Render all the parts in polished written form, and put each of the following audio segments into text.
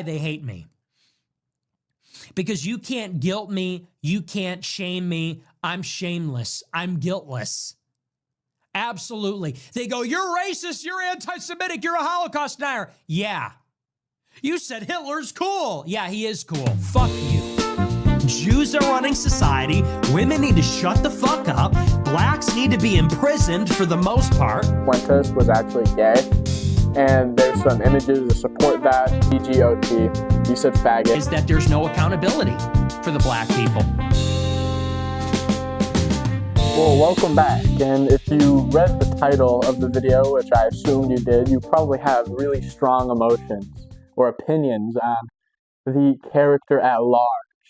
They hate me. Because you can't guilt me, you can't shame me. I'm shameless. I'm guiltless. Absolutely. They go, you're racist, you're anti-Semitic, you're a Holocaust denier. Yeah. You said Hitler's cool. Yeah, he is cool. Fuck you. Jews are running society. Women need to shut the fuck up. Blacks need to be imprisoned for the most part. Fuentes was actually gay, and there's some images to support that. BGOT, you said faggot. Is that there's no accountability for the black people. Well, welcome back, and if you read the title of the video, which I assumed you did, you probably have really strong emotions or opinions on the character at large,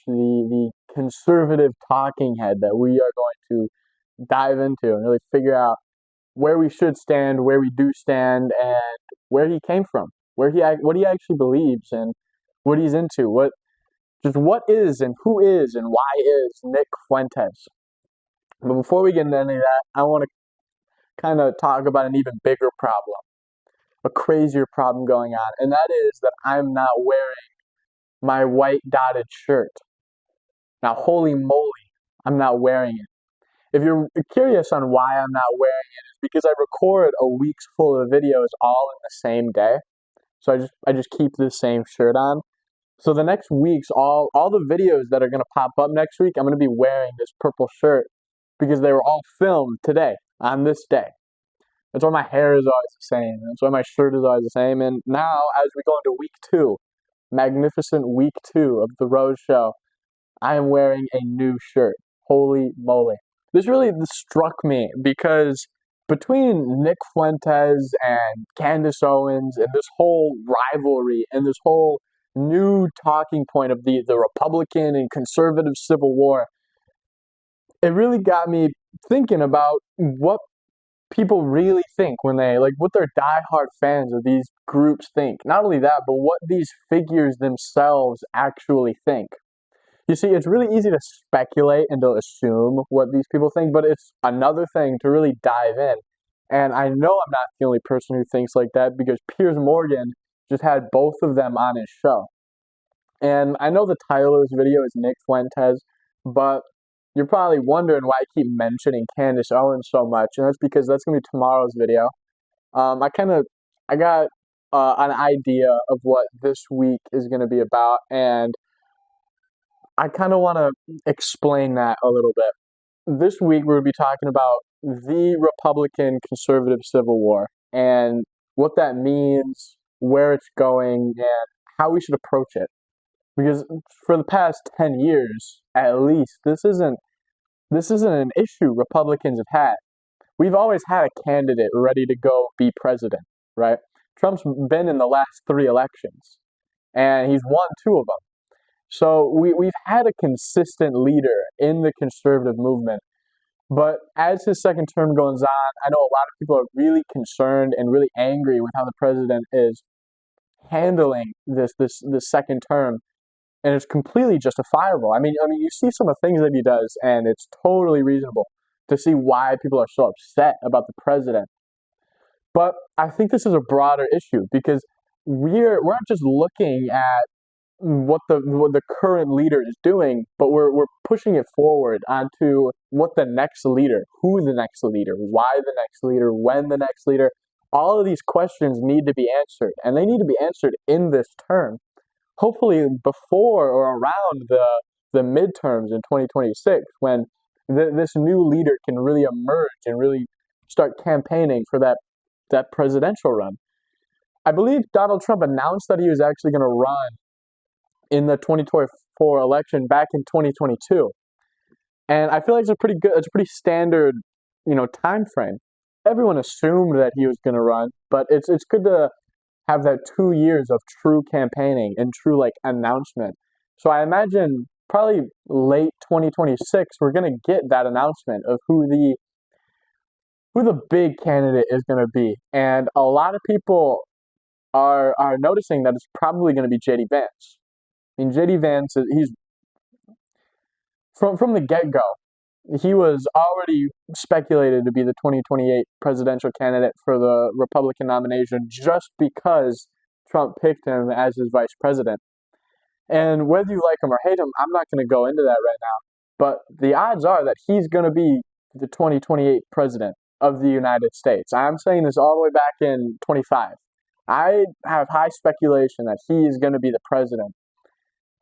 the conservative talking head that we are going to dive into and really figure out where we should stand, where we do stand, and where he came from, what he actually believes, and what he's into, what is and who is and why is Nick Fuentes. But before we get into any of that, I want to kind of talk about an even bigger problem, a crazier problem going on, and that is that I'm not wearing my white dotted shirt. Now, holy moly, I'm not wearing it. If you're curious on why I'm not wearing it, it's because I record a week's full of videos all in the same day. So I just keep the same shirt on. So the next weeks, all the videos that are going to pop up next week, I'm going to be wearing this purple shirt because they were all filmed today, on this day. That's why my hair is always the same. That's why my shirt is always the same. And now, as we go into week 2, magnificent week 2 of the Rose Show, I am wearing a new shirt. Holy moly. This really struck me because between Nick Fuentes and Candace Owens and this whole rivalry and this whole new talking point of the Republican and conservative civil war, it really got me thinking about what people really think when they, what their diehard fans of these groups think. Not only that, but what these figures themselves actually think. You see, it's really easy to speculate and to assume what these people think, but it's another thing to really dive in. And I know I'm not the only person who thinks like that because Piers Morgan just had both of them on his show. And I know the title of this video is Nick Fuentes, but you're probably wondering why I keep mentioning Candace Owens so much, and that's because that's going to be tomorrow's video. I got an idea of what this week is going to be about, and I kind of want to explain that a little bit. This week we're going to be talking about the Republican conservative civil war and what that means, where it's going, and how we should approach it. Because for the past 10 years, at least, this isn't an issue Republicans have had. We've always had a candidate ready to go be president, right? Trump's been in the last 3 elections, and he's won 2 of them. So we've had a consistent leader in the conservative movement. But as his second term goes on, I know a lot of people are really concerned and really angry with how the president is handling this second term. And it's completely justifiable. I mean, you see some of the things that he does, and it's totally reasonable to see why people are so upset about the president. But I think this is a broader issue because we're not just looking at what the current leader is doing, but we're pushing it forward onto what the next leader, who the next leader, why the next leader, when the next leader. All of these questions need to be answered, and they need to be answered in this term. Hopefully before or around the midterms in 2026, when this new leader can really emerge and really start campaigning for that presidential run. I believe Donald Trump announced that he was actually going to run in the 2024 election back in 2022. And I feel like it's a pretty standard, time frame. Everyone assumed that he was going to run, but it's good to have that 2 years of true campaigning and true announcement. So I imagine probably late 2026 we're going to get that announcement of who the big candidate is going to be. And a lot of people are noticing that it's probably going to be JD Vance. I mean, JD Vance, he's from the get-go, he was already speculated to be the 2028 presidential candidate for the Republican nomination just because Trump picked him as his vice president. And whether you like him or hate him, I'm not going to go into that right now. But the odds are that he's going to be the 2028 president of the United States. I'm saying this all the way back in 25. I have high speculation that he is going to be the president.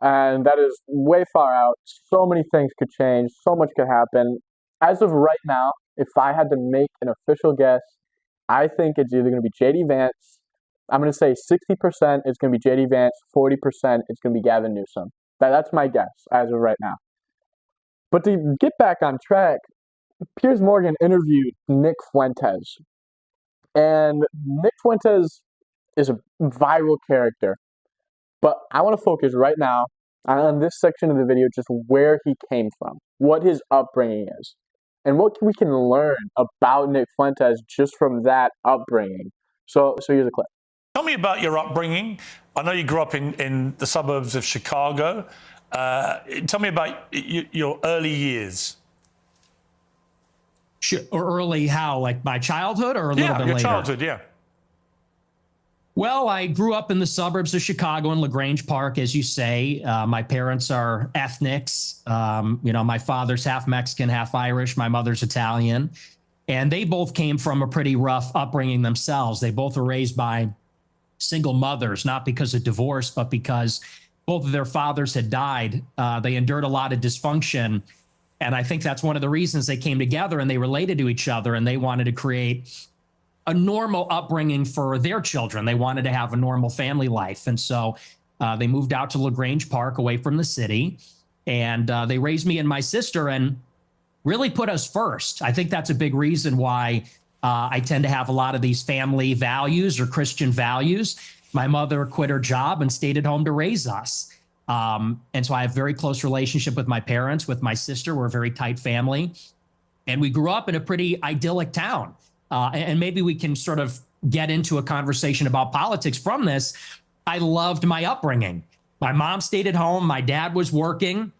And that is way far out. So many things could change. So much could happen. As of right now, if I had to make an official guess, I think it's either going to be JD Vance. I'm going to say 60% is going to be JD Vance, 40% is going to be Gavin Newsom. That's my guess as of right now. But to get back on track, Piers Morgan interviewed Nick Fuentes. And Nick Fuentes is a viral character. But I want to focus right now on this section of the video, just where he came from, what his upbringing is, and what we can learn about Nick Fuentes just from that upbringing. So here's a clip. Tell me about your upbringing. I know you grew up in the suburbs of Chicago. Tell me about your early years. Or early how? Like my childhood or a little bit later? Yeah, your childhood, yeah. Well, I grew up in the suburbs of Chicago in LaGrange Park, as you say. My parents are ethnics. My father's half Mexican, half Irish. My mother's Italian. And they both came from a pretty rough upbringing themselves. They both were raised by single mothers, not because of divorce, but because both of their fathers had died. They endured a lot of dysfunction. And I think that's one of the reasons they came together and they related to each other and they wanted to create a normal upbringing for their children. They wanted to have a normal family life. And so they moved out to LaGrange Park away from the city. And they raised me and my sister and really put us first. I think that's a big reason why I tend to have a lot of these family values or Christian values. My mother quit her job and stayed at home to raise us. And so I have a very close relationship with my parents, with my sister. We're a very tight family. And we grew up in a pretty idyllic town. And maybe we can sort of get into a conversation about politics from this. I loved my upbringing. My mom stayed at home. My dad was working.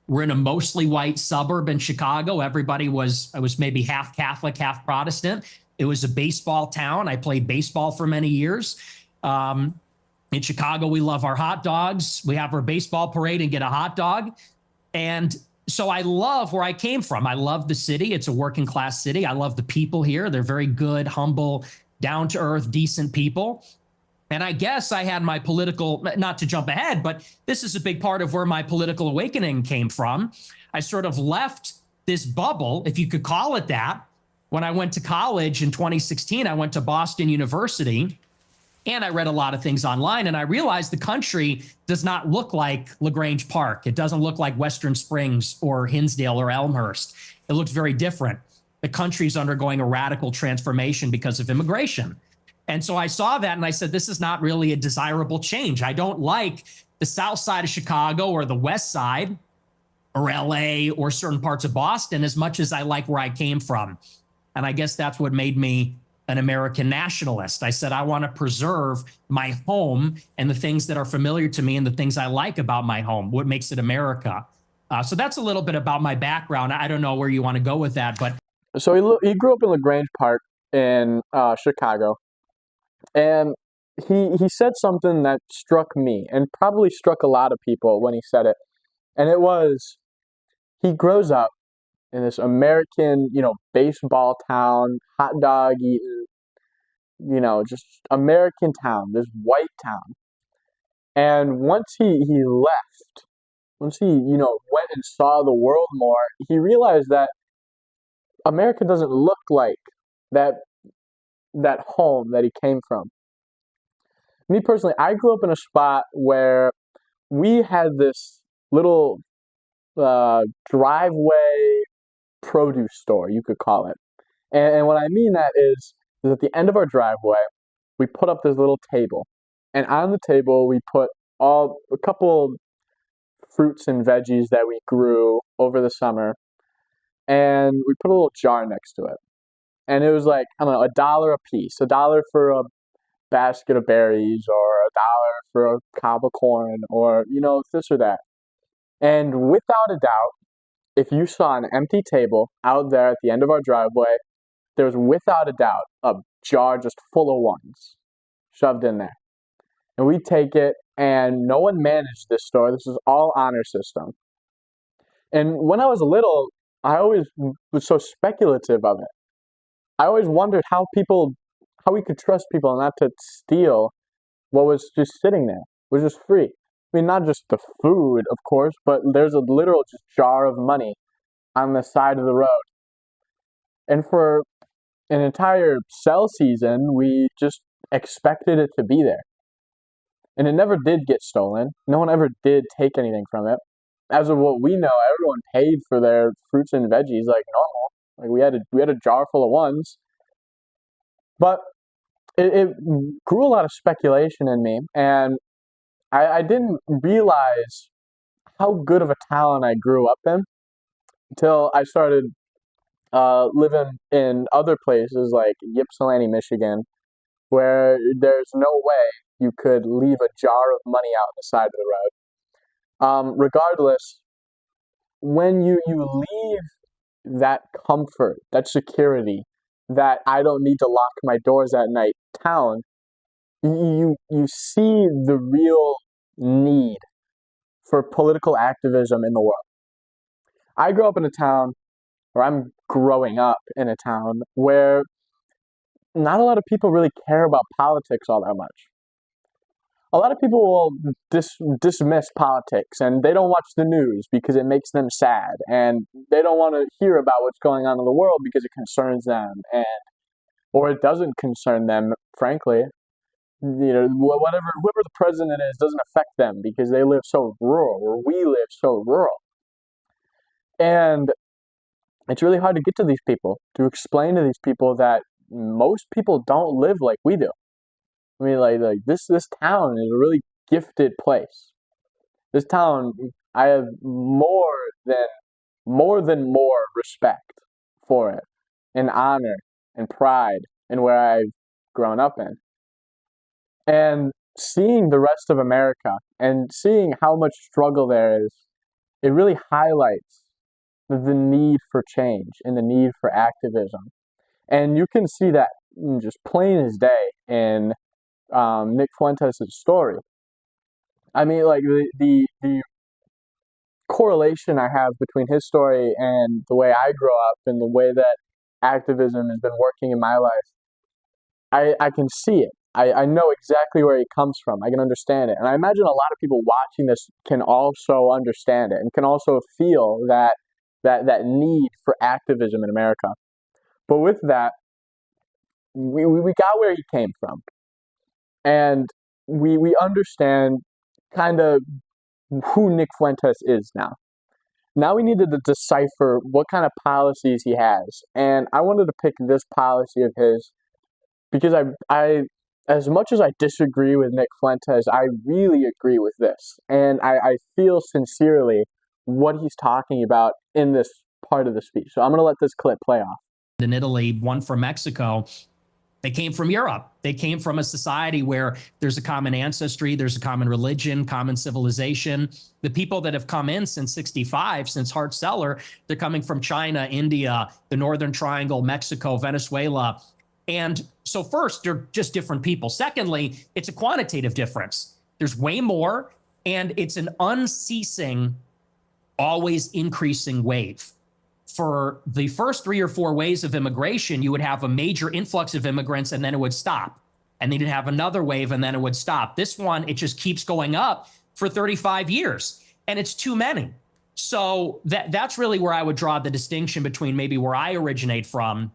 We're in a mostly white suburb in Chicago. I was maybe half Catholic, half Protestant. It was a baseball town. I played baseball for many years. In Chicago, we love our hot dogs. We have our baseball parade and get a hot dog. And so I love where I came from. I love the city. It's a working class city. I love the people here. They're very good, humble, down to earth, decent people. And I guess I had my political, not to jump ahead, but this is a big part of where my political awakening came from. I sort of left this bubble, if you could call it that. When I went to college in 2016, I went to Boston University and I read a lot of things online and I realized the country does not look like LaGrange Park. It doesn't look like Western Springs or Hinsdale or Elmhurst. It looks very different. The country's undergoing a radical transformation because of immigration. And so I saw that and I said, this is not really a desirable change. I don't like the south side of Chicago or the west side or LA or certain parts of Boston as much as I like where I came from. And I guess that's what made me an American nationalist. I said, I want to preserve my home and the things that are familiar to me and the things I like about my home, what makes it America. So that's a little bit about my background. I don't know where you want to go with that, but. So he grew up in LaGrange Park in Chicago. And he said something that struck me and probably struck a lot of people when he said it. And it was, he grows up in this American, baseball town, hot dog eating, just American town, this white town. And once he left, once he, went and saw the world more, he realized that America doesn't look like that home that he came from. Me personally, I grew up in a spot where we had this little driveway produce store, you could call it. And what I mean that is at the end of our driveway, we put up this little table. And on the table, we put a couple fruits and veggies that we grew over the summer. And we put a little jar next to it. And it was like, I don't know, $1 a piece, $1 for a basket of berries or $1 for a cob of corn or, this or that. And without a doubt, if you saw an empty table out there at the end of our driveway, there was without a doubt a jar just full of ones shoved in there. and we take it, and no one managed this store. This is all honor system. And when I was little, I always was so speculative of it. I always wondered how we could trust people not to steal what was just sitting there, was just free. I mean, not just the food, of course, but there's a literal just jar of money on the side of the road. And for an entire sell season, we just expected it to be there. And it never did get stolen. No one ever did take anything from it. As of what we know, everyone paid for their fruits and veggies like normal. Like we had a jar full of ones. But it grew a lot of speculation in me, and I didn't realize how good of a town I grew up in until I started living in other places like Ypsilanti, Michigan, where there's no way you could leave a jar of money out on the side of the road. Regardless, when you leave that comfort, that security, that I don't need to lock my doors at night town, you see the real need for political activism in the world. I grew up in a town, or I'm growing up in a town where not a lot of people really care about politics all that much. A lot of people will dismiss politics, and they don't watch the news because it makes them sad, and they don't want to hear about what's going on in the world because it concerns them, or it doesn't concern them, frankly. Whoever the president is doesn't affect them because they live so rural, or we live so rural. And it's really hard to get to these people, to explain to these people that most people don't live like we do. I mean, like this town is a really gifted place. This town, I have more than more respect for it, and honor, and pride in where I've grown up in. And seeing the rest of America and seeing how much struggle there is, it really highlights the need for change and the need for activism. And you can see that just plain as day in Nick Fuentes' story. I mean, like the correlation I have between his story and the way I grew up and the way that activism has been working in my life, I can see it. I know exactly where he comes from. I can understand it. And I imagine a lot of people watching this can also understand it and can also feel that need for activism in America. But with that, we got where he came from. And we understand kind of who Nick Fuentes is now. Now we needed to decipher what kind of policies he has. And I wanted to pick this policy of his because I as much as I disagree with Nick Fuentes, I really agree with this. And I feel sincerely what he's talking about in this part of the speech. So I'm going to let this clip play off. In Italy, one from Mexico. They came from Europe. They came from a society where there's a common ancestry, there's a common religion, common civilization. The people that have come in since 65, since Hart-Celler, they're coming from China, India, the Northern Triangle, Mexico, Venezuela. And so first, they're just different people. Secondly, it's a quantitative difference. There's way more, and it's an unceasing, always increasing wave. For the first 3 or 4 waves of immigration, you would have a major influx of immigrants and then it would stop. And then you'd have another wave and then it would stop. This one, it just keeps going up for 35 years and it's too many. So that's really where I would draw the distinction between maybe where I originate from.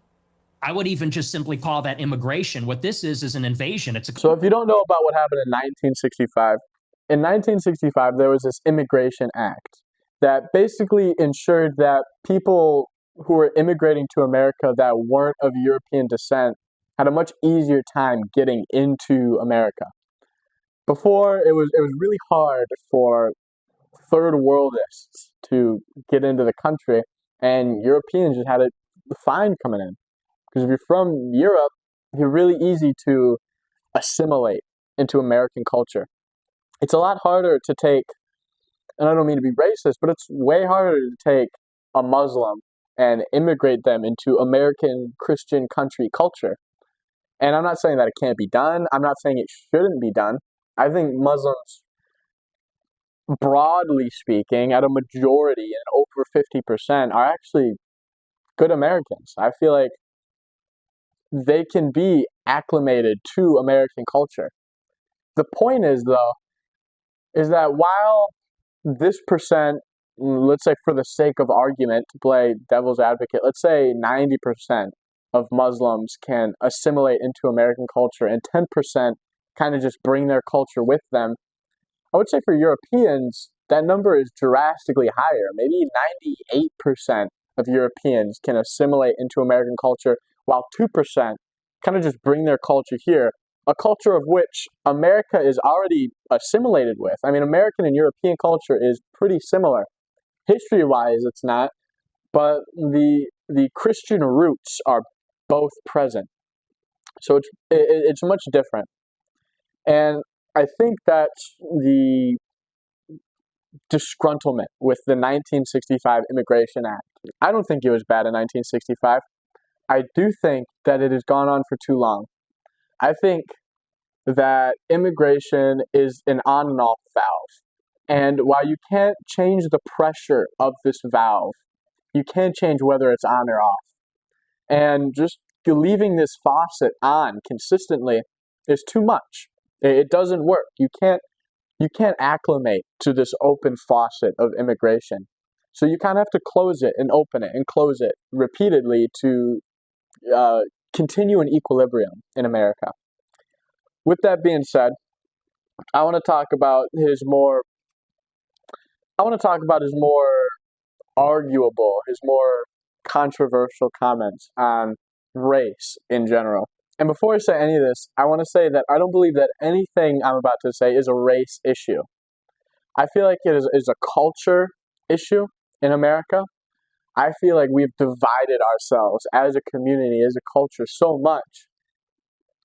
I would even just simply call that immigration. What this is an invasion. So if you don't know about what happened in 1965, there was this Immigration Act that basically ensured that people who were immigrating to America that weren't of European descent had a much easier time getting into America. Before, it was really hard for third worldists to get into the country, and Europeans just had it fine coming in. Because if you're from Europe, you're really easy to assimilate into American culture. It's a lot harder to take, and I don't mean to be racist, but it's way harder to take a Muslim and immigrate them into American Christian country culture. And I'm not saying that it can't be done. I'm not saying it shouldn't be done. I think Muslims, broadly speaking, at a majority and over 50%, are actually good Americans. I feel like they can be acclimated to American culture. The point is, though, is that while this percent, let's say for the sake of argument, to play devil's advocate, let's say 90% of Muslims can assimilate into American culture and 10% kind of just bring their culture with them. I would say for Europeans, that number is drastically higher. Maybe 98% of Europeans can assimilate into American culture, while 2% kind of just bring their culture here, a culture of which America is already assimilated with. I mean, American and European culture is pretty similar. History-wise, it's not, but the Christian roots are both present. So it's much different. And I think that the disgruntlement with the 1965 Immigration Act, I don't think it was bad in 1965. I do think that it has gone on for too long. I think that immigration is an on and off valve. And while you can't change the pressure of this valve, you can change whether it's on or off. And just leaving this faucet on consistently is too much. It doesn't work. You can't acclimate to this open faucet of immigration. So you kind of have to close it and open it and close it repeatedly to continue an equilibrium in America. With that being said, I want to talk about his more arguable, his more controversial comments on race in general. And before I say any of this, I want to say that I don't believe that anything I'm about to say is a race issue. I feel like it is a culture issue in America. I feel like we've divided ourselves as a community, as a culture so much.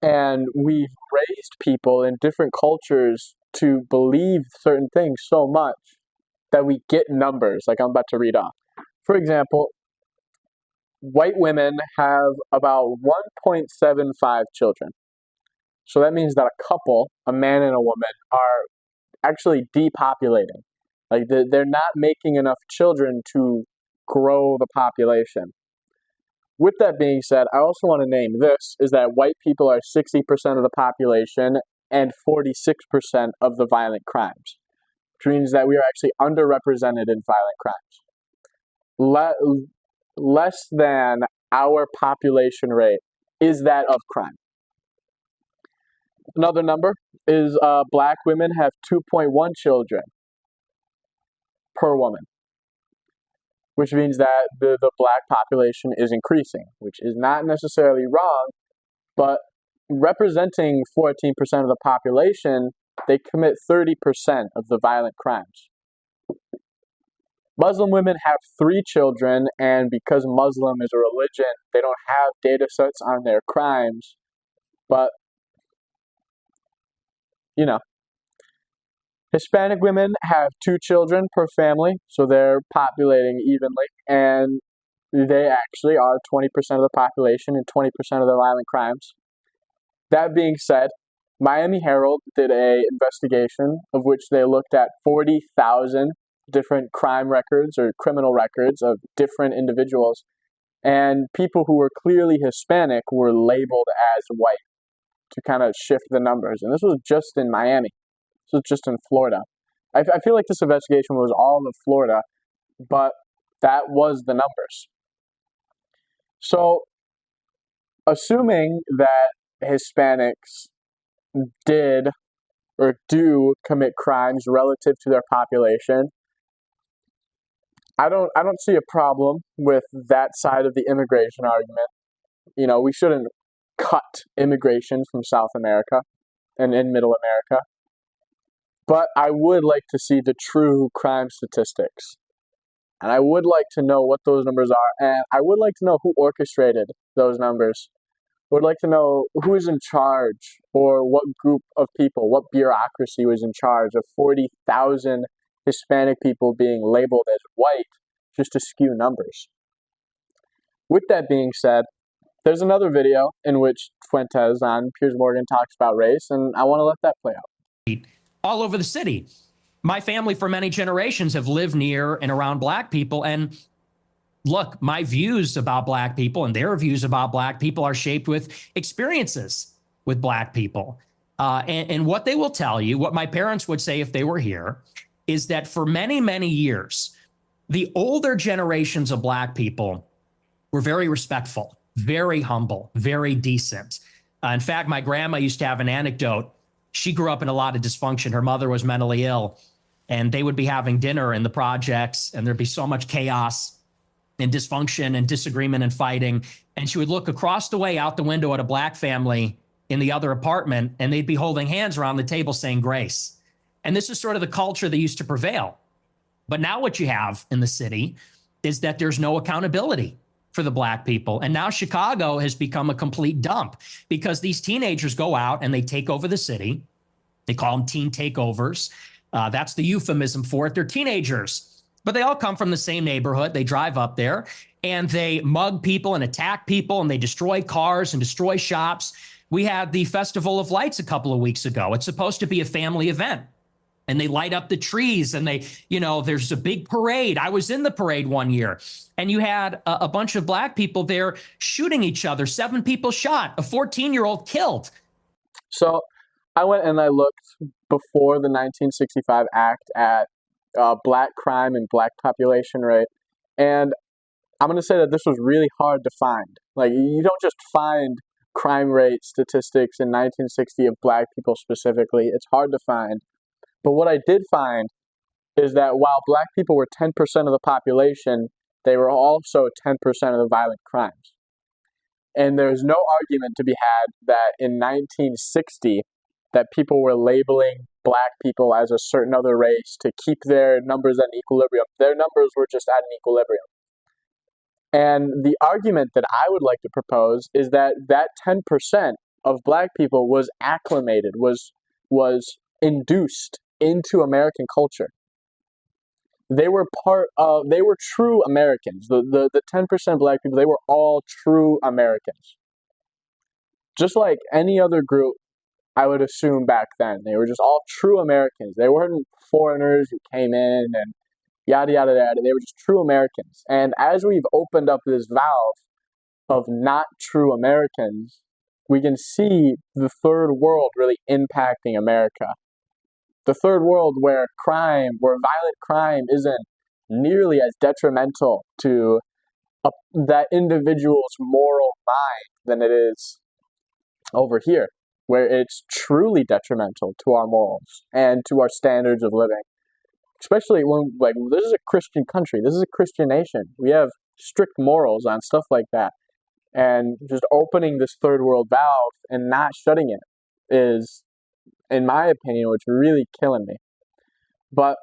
And we've raised people in different cultures to believe certain things so much that we get numbers like I'm about to read off. For example, white women have about 1.75 children. So that means that a couple, a man and a woman, are actually depopulating. Like they're not making enough children to grow the population. With that being said, I also want to name this, is that white people are 60% of the population and 46% of the violent crimes, which means that we are actually underrepresented in violent crimes. Less than our population rate is that of crime. Another number is black women have 2.1 children per woman, which means that the black population is increasing, which is not necessarily wrong, but representing 14% of the population, they commit 30% of the violent crimes. Muslim women have 3 children, and because Muslim is a religion, they don't have data sets on their crimes, but, you know. Hispanic women have 2 children per family, so they're populating evenly, and they actually are 20% of the population and 20% of the violent crimes. That being said, Miami Herald did an investigation of which they looked at 40,000 different crime records or criminal records of different individuals, and people who were clearly Hispanic were labeled as white to kind of shift the numbers. And this was just in Miami. This was just in Florida. I feel like this investigation was all of Florida, but that was the numbers. So, assuming that Hispanics did or do commit crimes relative to their population, I don't see a problem with that side of the immigration argument. You know, we shouldn't cut immigration from South America and in Middle America. But I would like to see the true crime statistics. And I would like to know what those numbers are. And I would like to know who orchestrated those numbers. I would like to know who is in charge, or what group of people, what bureaucracy was in charge of 40,000 Hispanic people being labeled as white just to skew numbers. With that being said, there's another video in which Fuentes on Piers Morgan talks about race, and I want to let that play out. all over the city. My family for many generations have lived near and around Black people. And look, my views about Black people and their views about Black people are shaped with experiences with Black people. And what they will tell you, what my parents would say if they were here, is that for many, many years, the older generations of Black people were very respectful, very humble, very decent. In fact, my grandma used to have an anecdote. She grew up in a lot of dysfunction. Her mother was mentally ill, and they would be having dinner in the projects, and there'd be so much chaos and dysfunction and disagreement and fighting. And she would look across the way out the window at a Black family in the other apartment, and they'd be holding hands around the table saying grace. And this is sort of the culture that used to prevail. But now what you have in the city is that there's no accountability for the Black people. And now Chicago has become a complete dump because these teenagers go out and they take over the city. They call them teen takeovers. That's the euphemism for it. They're teenagers, but they all come from the same neighborhood. They drive up there and they mug people and attack people, and they destroy cars and destroy shops. We had the Festival of Lights a couple of weeks ago. It's supposed to be a family event. And they light up the trees, and there's a big parade. I was in the parade one year, and you had a bunch of Black people there shooting each other. 7 people shot, a 14-year-old killed. So I went and I looked before the 1965 Act at Black crime and Black population rate. And I'm going to say that this was really hard to find. Like, you don't just find crime rate statistics in 1960 of Black people specifically. It's hard to find. But what I did find is that while Black people were 10% of the population, they were also 10% of the violent crimes. And there's no argument to be had that in 1960 that people were labeling Black people as a certain other race to keep their numbers at an equilibrium. Their numbers were just at an equilibrium. And the argument that I would like to propose is that that 10% of Black people was acclimated, was induced into American culture. They were they were true Americans. The 10% Black people, they were all true Americans. Just like any other group, I would assume back then. They were just all true Americans. They weren't foreigners who came in and yada, yada, yada. They were just true Americans. And as we've opened up this valve of not true Americans, we can see the third world really impacting America. The third world where violent crime isn't nearly as detrimental to that individual's moral mind than it is over here, where it's truly detrimental to our morals and to our standards of living. Especially when, this is a Christian country, this is a Christian nation. We have strict morals on stuff like that. And just opening this third world valve and not shutting it is, in my opinion, what's really killing me. But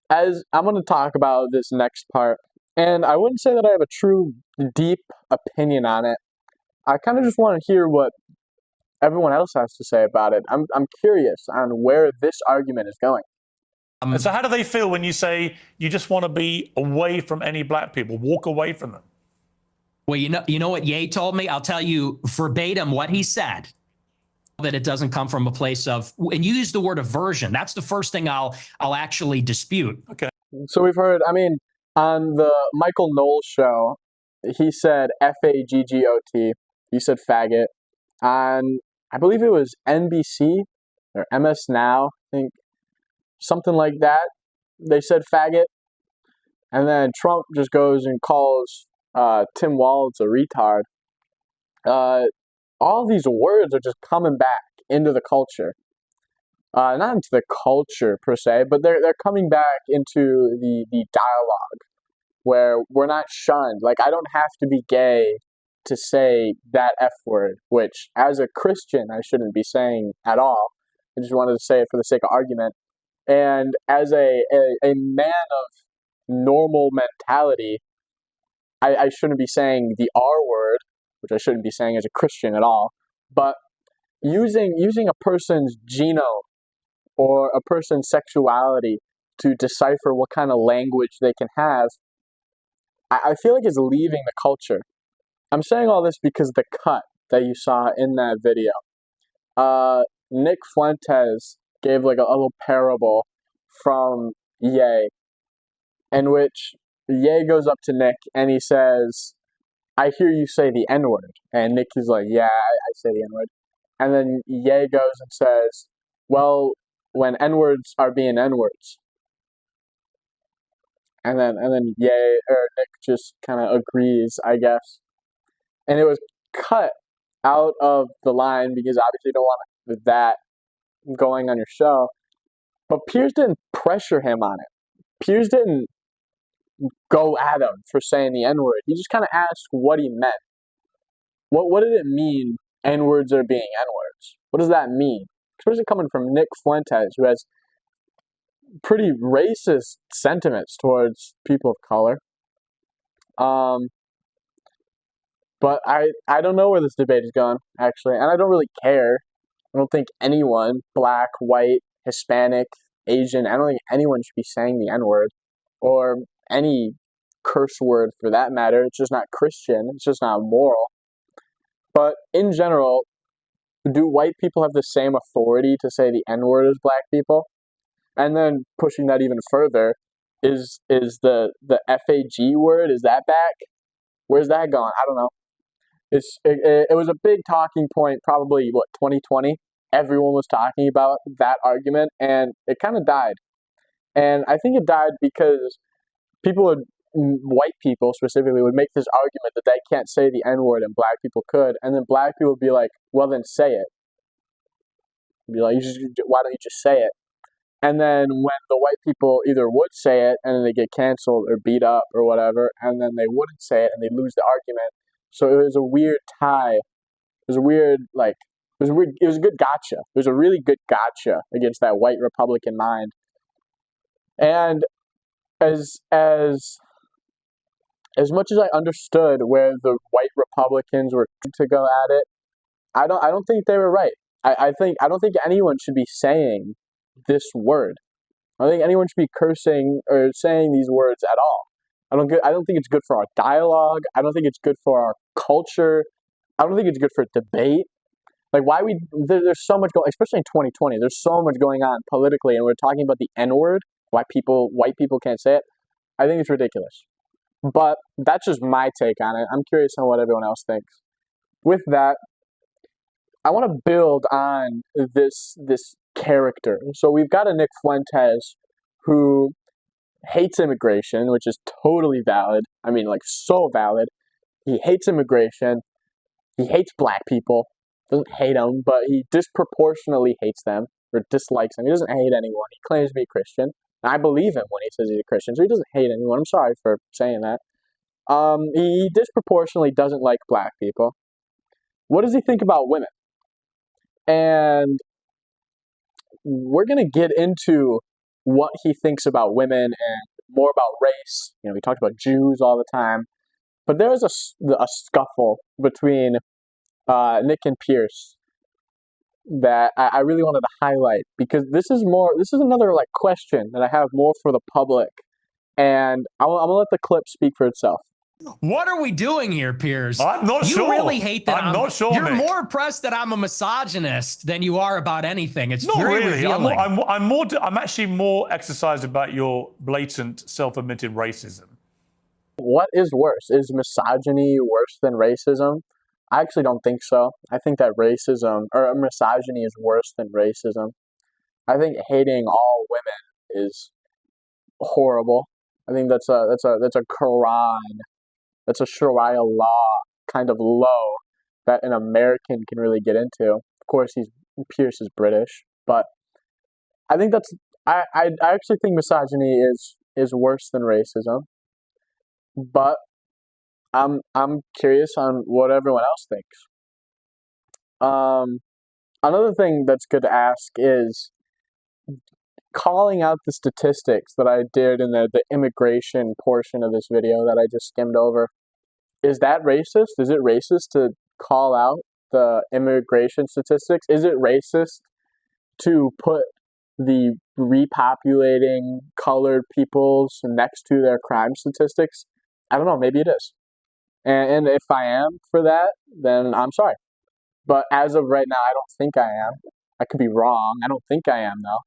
as I'm going to talk about this next part, and I wouldn't say that I have a true deep opinion on it. I kind of just want to hear what everyone else has to say about it. I'm curious on where this argument is going. So how do they feel when you say you just want to be away from any Black people, walk away from them? Well, you know what Ye told me? I'll tell you verbatim what he said. That it doesn't come from a place of, and you use the word aversion. That's the first thing I'll actually dispute. Okay. So we've heard, on the Michael Knowles show, he said Faggot. He said faggot. On, I believe it was NBC or MS Now, I think, something like that. They said faggot. And then Trump just goes and calls Tim Walz a retard. All these words are just coming back into the culture. Not into the culture per se, but they're coming back into the dialogue where we're not shunned. Like, I don't have to be gay to say that F word, which as a Christian I shouldn't be saying at all. I just wanted to say it for the sake of argument. And as a man of normal mentality, I shouldn't be saying the R word, which I shouldn't be saying as a Christian at all. But using a person's genome or a person's sexuality to decipher what kind of language they can have, I feel like it's leaving the culture. I'm saying all this because the cut that you saw in that video, Nick Fuentes gave like a little parable from Ye, in which Ye goes up to Nick and he says, "I hear you say the N word," and Nick is like, "Yeah, I say the N word," and then Ye goes and says, "Well, when N words are being N words," and then Ye or Nick just kind of agrees, I guess, and it was cut out of the line because obviously you don't want that going on your show. But Piers didn't pressure him on it. Piers didn't go at him for saying the N word. He just kind of asked what he meant. What did it mean? N words are being N words. What does that mean? Especially coming from Nick Fuentes, who has pretty racist sentiments towards people of color. But I don't know where this debate is going, actually, and I don't really care. I don't think anyone, black, white, Hispanic, Asian, I don't think anyone should be saying the N word or any curse word for that matter. It's just not Christian. It's just not moral. But in general, do white people have the same authority to say the N word as black people? And then pushing that even further, is the FAG word, is that back? Where's that going? I don't know. It was a big talking point, probably, 2020? Everyone was talking about that argument, and it kind of died. And I think it died because white people specifically, would make this argument that they can't say the N-word and black people could, and then black people would be like, well, then say it. Be like, why don't you just say it? And then when the white people either would say it and then they get canceled or beat up or whatever, and then they wouldn't say it and they lose the argument. So it was a weird tie. It was a weird, it was a good gotcha. It was a really good gotcha against that white Republican mind. And as much as I understood where the white Republicans were to go at it, I don't think they were right. I don't think anyone should be saying this word. I don't think anyone should be cursing or saying these words at all. I don't think it's good for our dialogue. I don't think it's good for our culture. I don't think it's good for debate. Like, there's so much going, especially in 2020, there's so much going on politically, and we're talking about the N-word, white people can't say it. I think it's ridiculous. But that's just my take on it. I'm curious on what everyone else thinks. With that, I want to build on this character. So we've got a Nick Fuentes who hates immigration, which is totally valid. I mean, so valid. He hates immigration. He hates black people. Doesn't hate them, but he disproportionately hates them or dislikes them. He doesn't hate anyone. He claims to be a Christian. And I believe him when he says he's a Christian, so he doesn't hate anyone. I'm sorry for saying that. He disproportionately doesn't like black people. What does he think about women? And we're going to get into what he thinks about women and more about race. We talked about Jews all the time. But there's a scuffle between Nick and Piers that I really wanted to highlight, because this is another question that I have more for the public. And I'm going to let the clip speak for itself. What are we doing here, Piers? I'm not sure. You really hate that. I'm not sure, You're Nick. more impressed that I'm a misogynist than you are about anything. It's Not very really. revealing. I'm actually more exercised about your blatant, self-admitted racism. What is worse? Is misogyny worse than racism? I actually don't think so. I think that racism or misogyny is worse than racism. I think hating all women is horrible. I think that's a Quran, that's a Sharia law kind of low that an American can really get into. Of course, Pierce is British, but I think I actually think misogyny is worse than racism. But I'm curious on what everyone else thinks. Another thing that's good to ask is calling out the statistics that I did in the immigration portion of this video that I just skimmed over. Is that racist? Is it racist to call out the immigration statistics? Is it racist to put the repopulating colored peoples next to their crime statistics? I don't know. Maybe it is. And if I am for that, then I'm sorry. But as of right now, I don't think I am. I could be wrong. I don't think I am, though.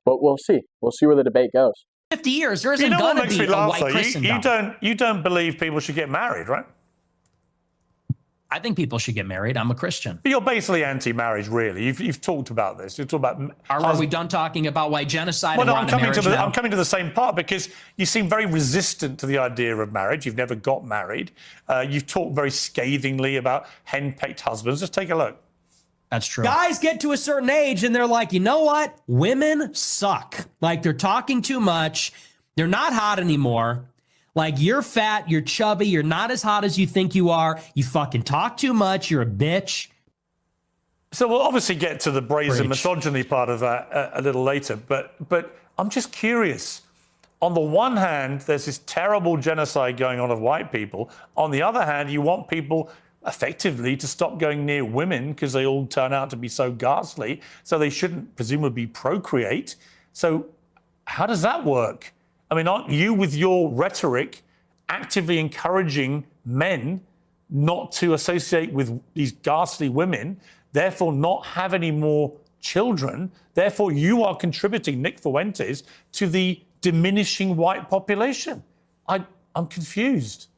But we'll see. We'll see where the debate goes. 50 years, there You isn't know what going to makes me be a laugh, white though? Christendom. You don't believe people should get married, right? I think people should get married. I'm a Christian. But you're basically anti-marriage, really. You've talked about this. You've talked about. Are we done talking about white genocide? Well, no, and I'm coming to the same part because you seem very resistant to the idea of marriage. You've never got married. You've talked very scathingly about henpecked husbands. Just take a look. That's true. Guys get to a certain age and they're like, you know what? Women suck. Like, they're talking too much. They're not hot anymore. Like, you're fat, you're chubby, you're not as hot as you think you are. You fucking talk too much. You're a bitch. So we'll obviously get to the brazen misogyny part of that a little later. But I'm just curious. On the one hand, there's this terrible genocide going on of white people. On the other hand, you want people effectively to stop going near women because they all turn out to be so ghastly. So they shouldn't presumably procreate. So how does that work? I mean, aren't you, with your rhetoric, actively encouraging men not to associate with these ghastly women, therefore not have any more children? Therefore, you are contributing, Nick Fuentes, to the diminishing white population. I'm confused.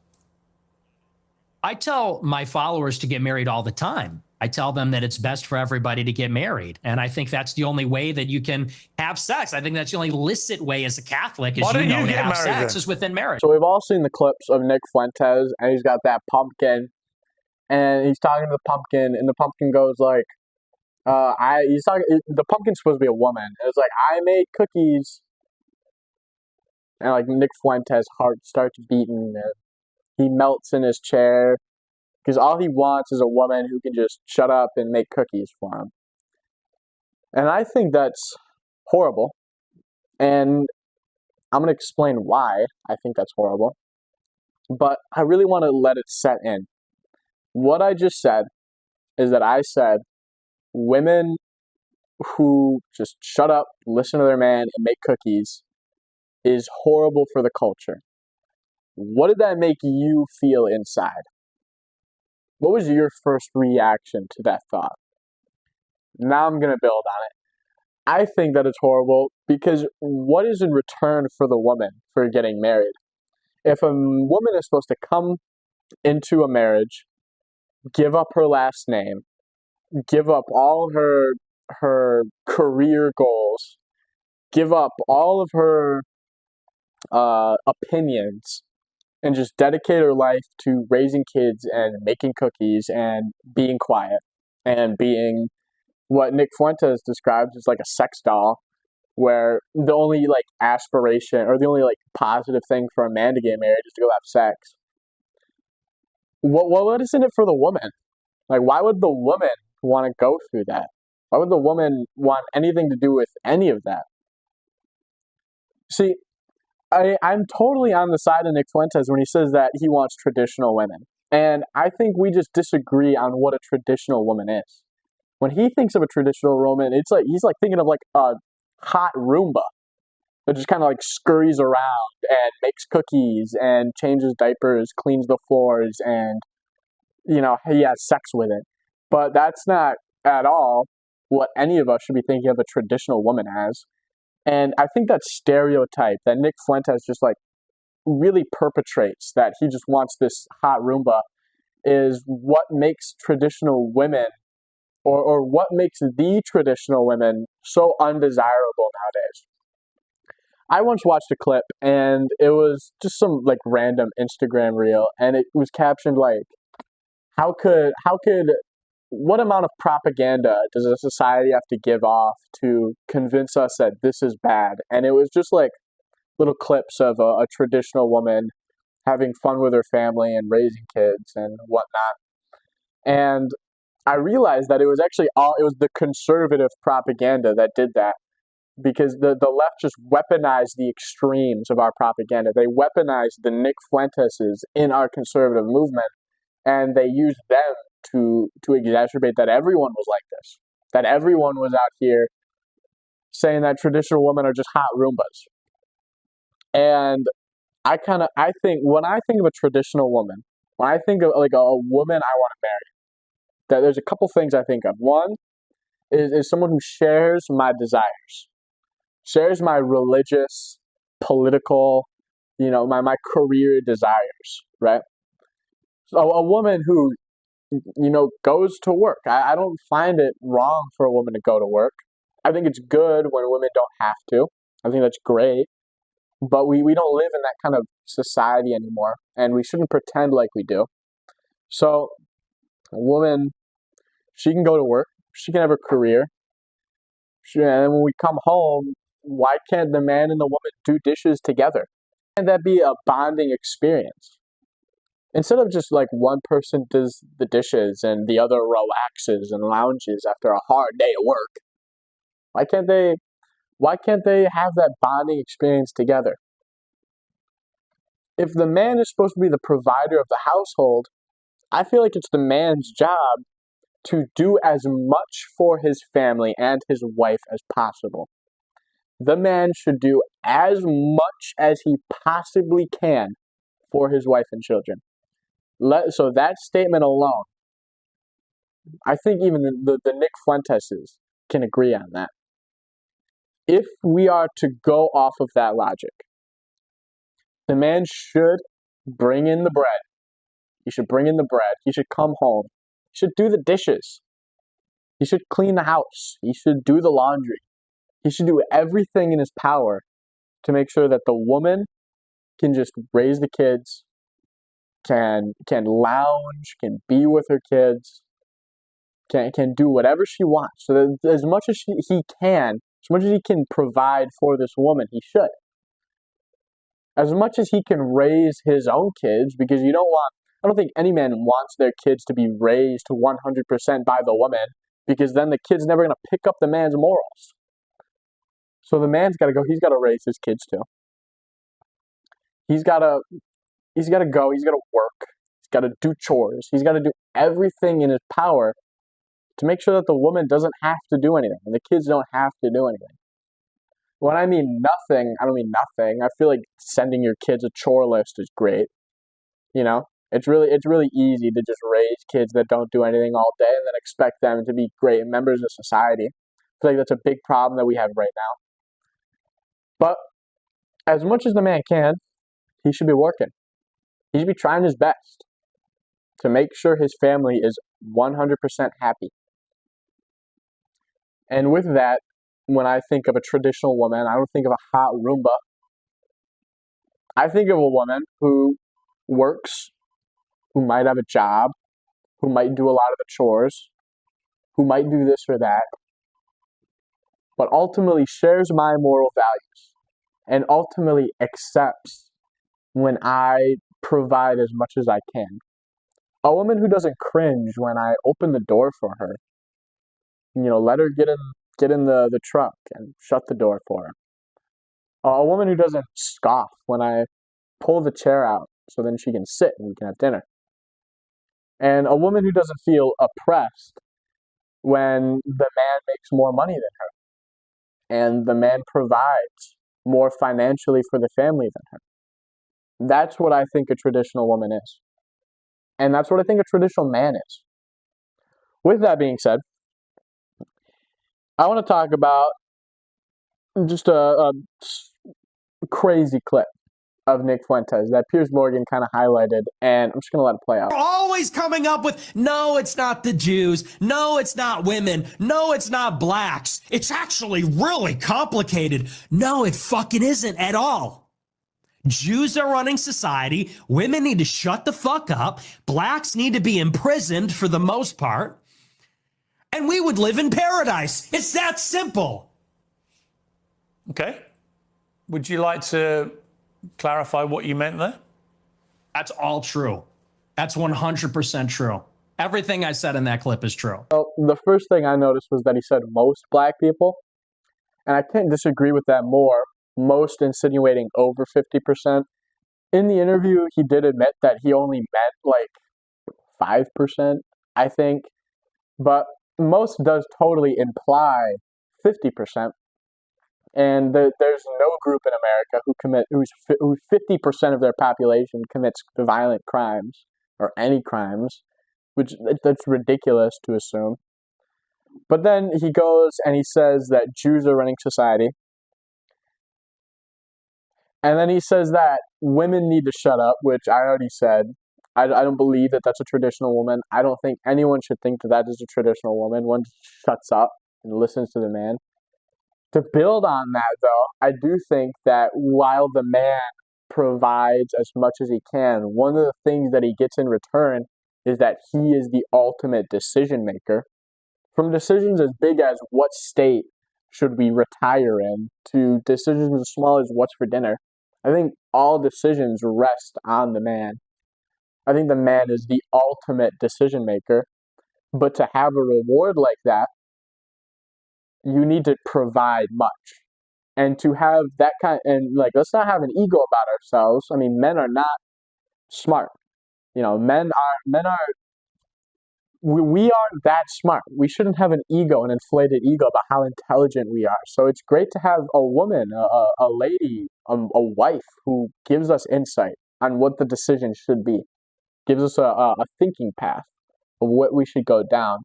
I tell my followers to get married all the time. I tell them that it's best for everybody to get married. And I think that's the only way that you can have sex. I think that's the only licit way as a Catholic, as you know, to have sex is within marriage. So we've all seen the clips of Nick Fuentes, and he's got that pumpkin, and he's talking to the pumpkin, and the pumpkin goes like, the pumpkin's supposed to be a woman. And it's like, I made cookies. And like Nick Fuentes' heart starts beating, and he melts in his chair. Because all he wants is a woman who can just shut up and make cookies for him. And I think that's horrible. And I'm going to explain why I think that's horrible. But I really want to let it set in. What I just said is that I said women who just shut up, listen to their man, and make cookies is horrible for the culture. What did that make you feel inside? What was your first reaction to that thought? Now I'm going to build on it. I think that it's horrible because what is in return for the woman for getting married? If a woman is supposed to come into a marriage, give up her last name, give up all her career goals, give up all of her opinions, and just dedicate her life to raising kids and making cookies and being quiet and being what Nick Fuentes describes as like a sex doll, where the only like aspiration or the only like positive thing for a man to get married is to go have sex. What isn't it for the woman? Like, why would the woman want to go through that? Why would the woman want anything to do with any of that? See, I'm totally on the side of Nick Fuentes when he says that he wants traditional women. And I think we just disagree on what a traditional woman is. When he thinks of a traditional woman, it's like he's like thinking of like a hot Roomba that just kind of like scurries around and makes cookies and changes diapers, cleans the floors, and, you know, he has sex with it. But that's not at all what any of us should be thinking of a traditional woman as. And I think that stereotype that Nick Fuentes just like really perpetrates, that he just wants this hot Roomba, is what makes traditional women or what makes the traditional women so undesirable nowadays. I once watched a clip and it was just some like random Instagram reel, and it was captioned like, what amount of propaganda does a society have to give off to convince us that this is bad? And it was just like little clips of a traditional woman having fun with her family and raising kids and whatnot. And I realized that it was actually it was the conservative propaganda that did that, because the left just weaponized the extremes of our propaganda. They weaponized the Nick Fuenteses in our conservative movement, and they used them to exacerbate that everyone was like this, that everyone was out here saying that traditional women are just hot Roombas. And I think when I think of a traditional woman, when I think of like a woman I want to marry, that there's a couple things I think of. One, is someone who shares my desires, shares my religious, political, my career desires, right? So a woman who, goes to work. I don't find it wrong for a woman to go to work. I think it's good when women don't have to. I think that's great. But we don't live in that kind of society anymore, and we shouldn't pretend like we do. So a woman, she can go to work, she can have a career, and when we come home, why can't the man and the woman do dishes together? Can't that be a bonding experience? Instead of just like one person does the dishes and the other relaxes and lounges after a hard day at work, why can't they have that bonding experience together? If the man is supposed to be the provider of the household, I feel like it's the man's job to do as much for his family and his wife as possible. The man should do as much as he possibly can for his wife and children. So that statement alone, I think even the Nick Fuenteses can agree on that. If we are to go off of that logic, the man should bring in the bread. He should bring in the bread. He should come home. He should do the dishes. He should clean the house. He should do the laundry. He should do everything in his power to make sure that the woman can just raise the kids, can lounge, can be with her kids, can do whatever she wants. So that as much as he can, as much as he can provide for this woman, he should. As much as he can raise his own kids, because I don't think any man wants their kids to be raised 100% by the woman, because then the kid's never going to pick up the man's morals. So the man's got to go. He's got to raise his kids too. He's got to go. He's got to work. He's got to do chores. He's got to do everything in his power to make sure that the woman doesn't have to do anything and the kids don't have to do anything. When I mean nothing, I don't mean nothing. I feel like sending your kids a chore list is great. It's really easy to just raise kids that don't do anything all day and then expect them to be great members of society. I feel like that's a big problem that we have right now. But as much as the man can, he should be working. He should be trying his best to make sure his family is 100% happy. And with that, when I think of a traditional woman, I don't think of a hot Roomba. I think of a woman who works, who might have a job, who might do a lot of the chores, who might do this or that, but ultimately shares my moral values and ultimately accepts when I provide as much as I can. A woman who doesn't cringe when I open the door for her. Let her get in the truck and shut the door for her. A woman who doesn't scoff when I pull the chair out so then she can sit and we can have dinner. And a woman who doesn't feel oppressed when the man makes more money than her and the man provides more financially for the family than her. That's what I think a traditional woman is. And that's what I think a traditional man is. With that being said, I want to talk about just a crazy clip of Nick Fuentes that Piers Morgan kind of highlighted, and I'm just going to let it play out. We're always coming up with, no, it's not the Jews. No, it's not women. No, it's not blacks. It's actually really complicated. No, it fucking isn't at all. Jews are running society. Women need to shut the fuck up. Blacks need to be imprisoned for the most part. And we would live in paradise. It's that simple. Okay. Would you like to clarify what you meant there? That's all true. That's 100% true. Everything I said in that clip is true. Well, the first thing I noticed was that he said most black people. And I can't disagree with that more. Most insinuating over 50%. In the interview, he did admit that he only meant like 5%, I think. But most does totally imply 50%. And there's no group in America who 50% of their population commits violent crimes or any crimes, which that's ridiculous to assume. But then he goes and he says that Jews are running society. And then he says that women need to shut up, which I already said. I don't believe that that's a traditional woman. I don't think anyone should think that that is a traditional woman. One shuts up and listens to the man. To build on that, though, I do think that while the man provides as much as he can, one of the things that he gets in return is that he is the ultimate decision maker. From decisions as big as what state should we retire in to decisions as small as what's for dinner, I think all decisions rest on the man. I think the man is the ultimate decision maker. But to have a reward like that, you need to provide much. And to have that kind, and like, let's not have an ego about ourselves. I mean, men are not smart. You know, we aren't that smart. We shouldn't have an ego, an inflated ego about how intelligent we are. So it's great to have a woman, a lady, a wife who gives us insight on what the decision should be, gives us a thinking path of what we should go down.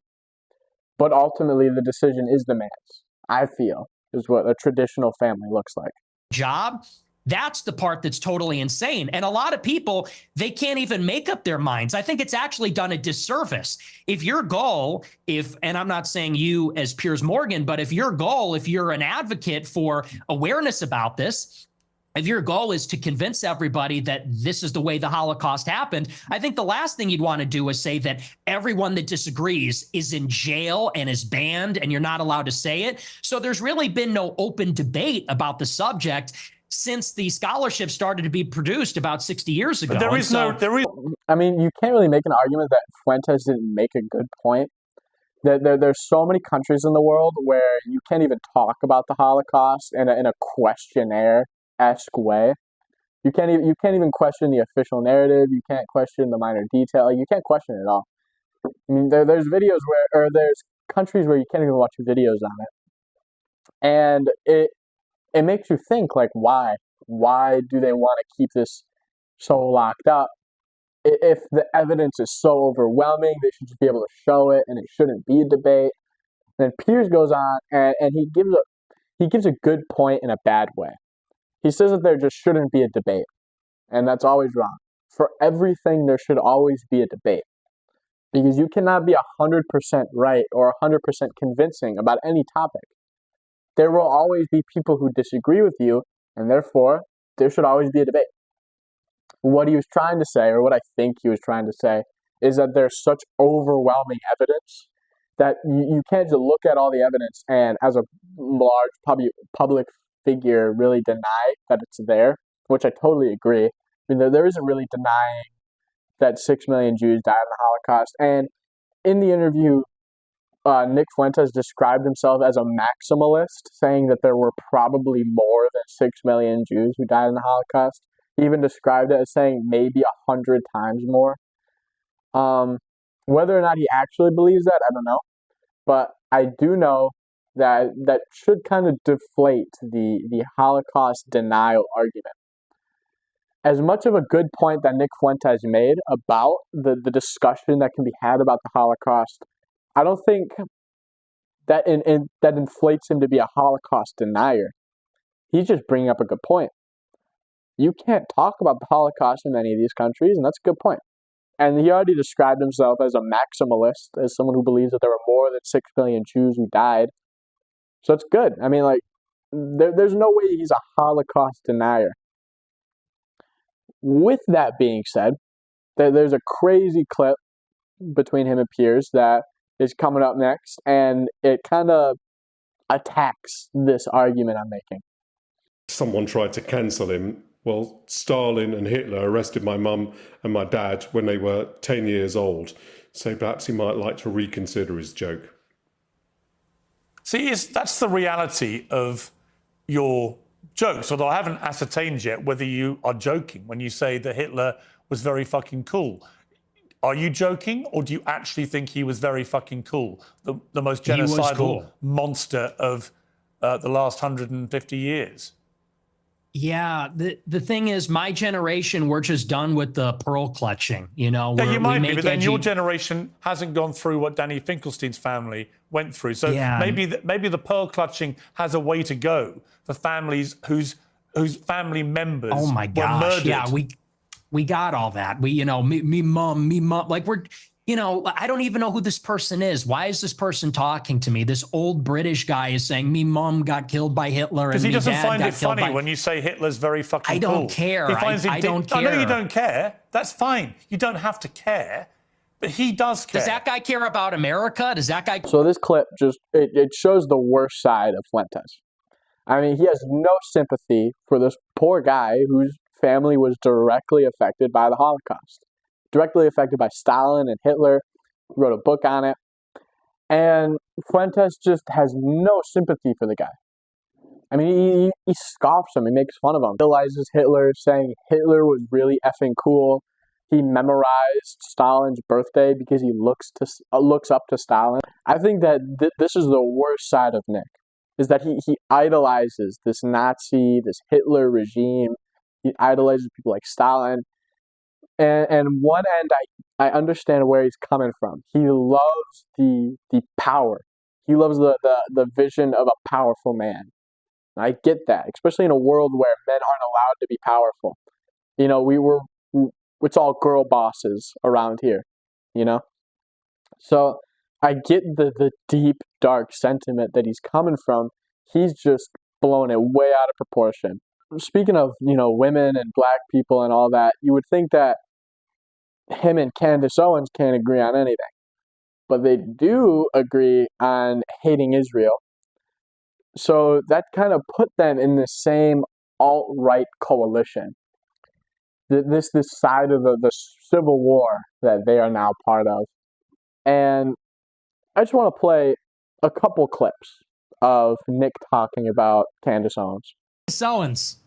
But ultimately, the decision is the man's, I feel, is what a traditional family looks like. Job. That's the part that's totally insane. And a lot of people, they can't even make up their minds. I think it's actually done a disservice. If your goal, and I'm not saying you as Piers Morgan, but if your goal, if you're an advocate for awareness about this, if your goal is to convince everybody that this is the way the Holocaust happened, I think the last thing you'd want to do is say that everyone that disagrees is in jail and is banned and you're not allowed to say it. So there's really been no open debate about the subject since the scholarship started to be produced about 60 years ago. I mean, you can't really make an argument that Fuentes didn't make a good point. There's so many countries in the world where you can't even talk about the Holocaust in a questionnaire-esque way. You can't even question the official narrative. You can't question the minor detail. You can't question it at all. I mean, there's videos there's countries where you can't even watch videos on it, and it makes you think, like, why do they want to keep this so locked up? If the evidence is so overwhelming, they should just be able to show it, and it shouldn't be a debate. Then Piers goes on, and he gives a good point in a bad way. He says that there just shouldn't be a debate, and that's always wrong. For everything, there should always be a debate, because you cannot be 100% right or 100% convincing about any topic. There will always be people who disagree with you, and therefore, there should always be a debate. What he was trying to say, or what I think he was trying to say, is that there's such overwhelming evidence that you can't just look at all the evidence and, as a large public figure, really deny that it's there, which I totally agree. I mean, there isn't really denying that 6 million Jews died in the Holocaust. And in the interview, Nick Fuentes described himself as a maximalist, saying that there were probably more than 6 million Jews who died in the Holocaust. He even described it as saying maybe 100 times more. Whether or not he actually believes that, I don't know. But I do know that should kind of deflate the Holocaust denial argument. As much of a good point that Nick Fuentes made about the discussion that can be had about the Holocaust, I don't think that that inflates him to be a Holocaust denier. He's just bringing up a good point. You can't talk about the Holocaust in many of these countries, and that's a good point. And he already described himself as a maximalist, as someone who believes that there were more than 6 million Jews who died. So it's good. I mean, like, there's no way he's a Holocaust denier. With that being said, there's a crazy clip between him and Piers that is coming up next, and it kind of attacks this argument I'm making. Someone tried to cancel him. Well, Stalin and Hitler arrested my mum and my dad when they were 10 years old, so perhaps he might like to reconsider his joke. See, that's the reality of your jokes, although I haven't ascertained yet whether you are joking when you say that Hitler was very fucking cool. Are you joking, or do you actually think he was very fucking cool? The most genocidal monster of the last 150 years? Yeah, the thing is, my generation, we're just done with the pearl clutching. You know, Yeah, you we might be, make but then edgy. your generation hasn't gone through what Danny Finkelstein's family went through. So Yeah. maybe the pearl clutching has a way to go for families whose family members Oh my were gosh, murdered. yeah, we got all that. We, you know, me mom, like we're, you know, I don't even know who this person is. Why is this person talking to me? This old British guy is saying me mom got killed by Hitler Because and he me doesn't dad find got it killed funny by. when you say Hitler's very fucking I don't cool. care. He finds I don't care. I know you don't care. That's fine. You don't have to care, but he does care. Does that guy care about America? Does that guy? So this clip just, it shows the worst side of Fuentes. I mean, he has no sympathy for this poor guy whose family was directly affected by the Holocaust, directly affected by Stalin and Hitler, wrote a book on it. And Fuentes just has no sympathy for the guy. I mean, he scoffs him, he makes fun of him, idolizes Hitler, saying Hitler was really effing cool. He memorized Stalin's birthday because he looks up to Stalin. I think that this is the worst side of Nick, is that he idolizes this Nazi, this Hitler regime. He idolizes people like Stalin. And one end, I understand where he's coming from. He loves the power. He loves the vision of a powerful man. And I get that, especially in a world where men aren't allowed to be powerful. You know, it's all girl bosses around here, you know? So I get the deep, dark sentiment that he's coming from. He's just blown it way out of proportion. Speaking of, you know, women and black people and all that, you would think that him and Candace Owens can't agree on anything. But they do agree on hating Israel. So that kind of put them in the same alt-right coalition. This side of the civil war that they are now part of. And I just want to play a couple clips of Nick talking about Candace Owens. Candace Owens.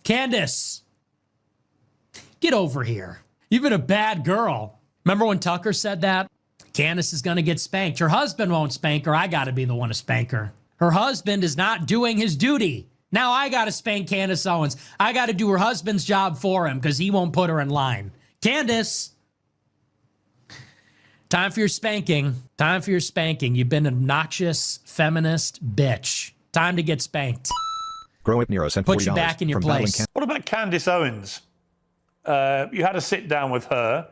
Candace, get over here. You've been a bad girl. Remember when Tucker said that? Candace is going to get spanked. Her husband won't spank her. I got to be the one to spank her. Her husband is not doing his duty. Now I got to spank Candace Owens. I got to do her husband's job for him because he won't put her in line. Candace, time for your spanking. Time for your spanking. You've been an obnoxious feminist bitch. Time to get spanked. Grow Up Nero sent $40 Put you back in your from Battling place. What about Candace Owens? You had a sit down with her.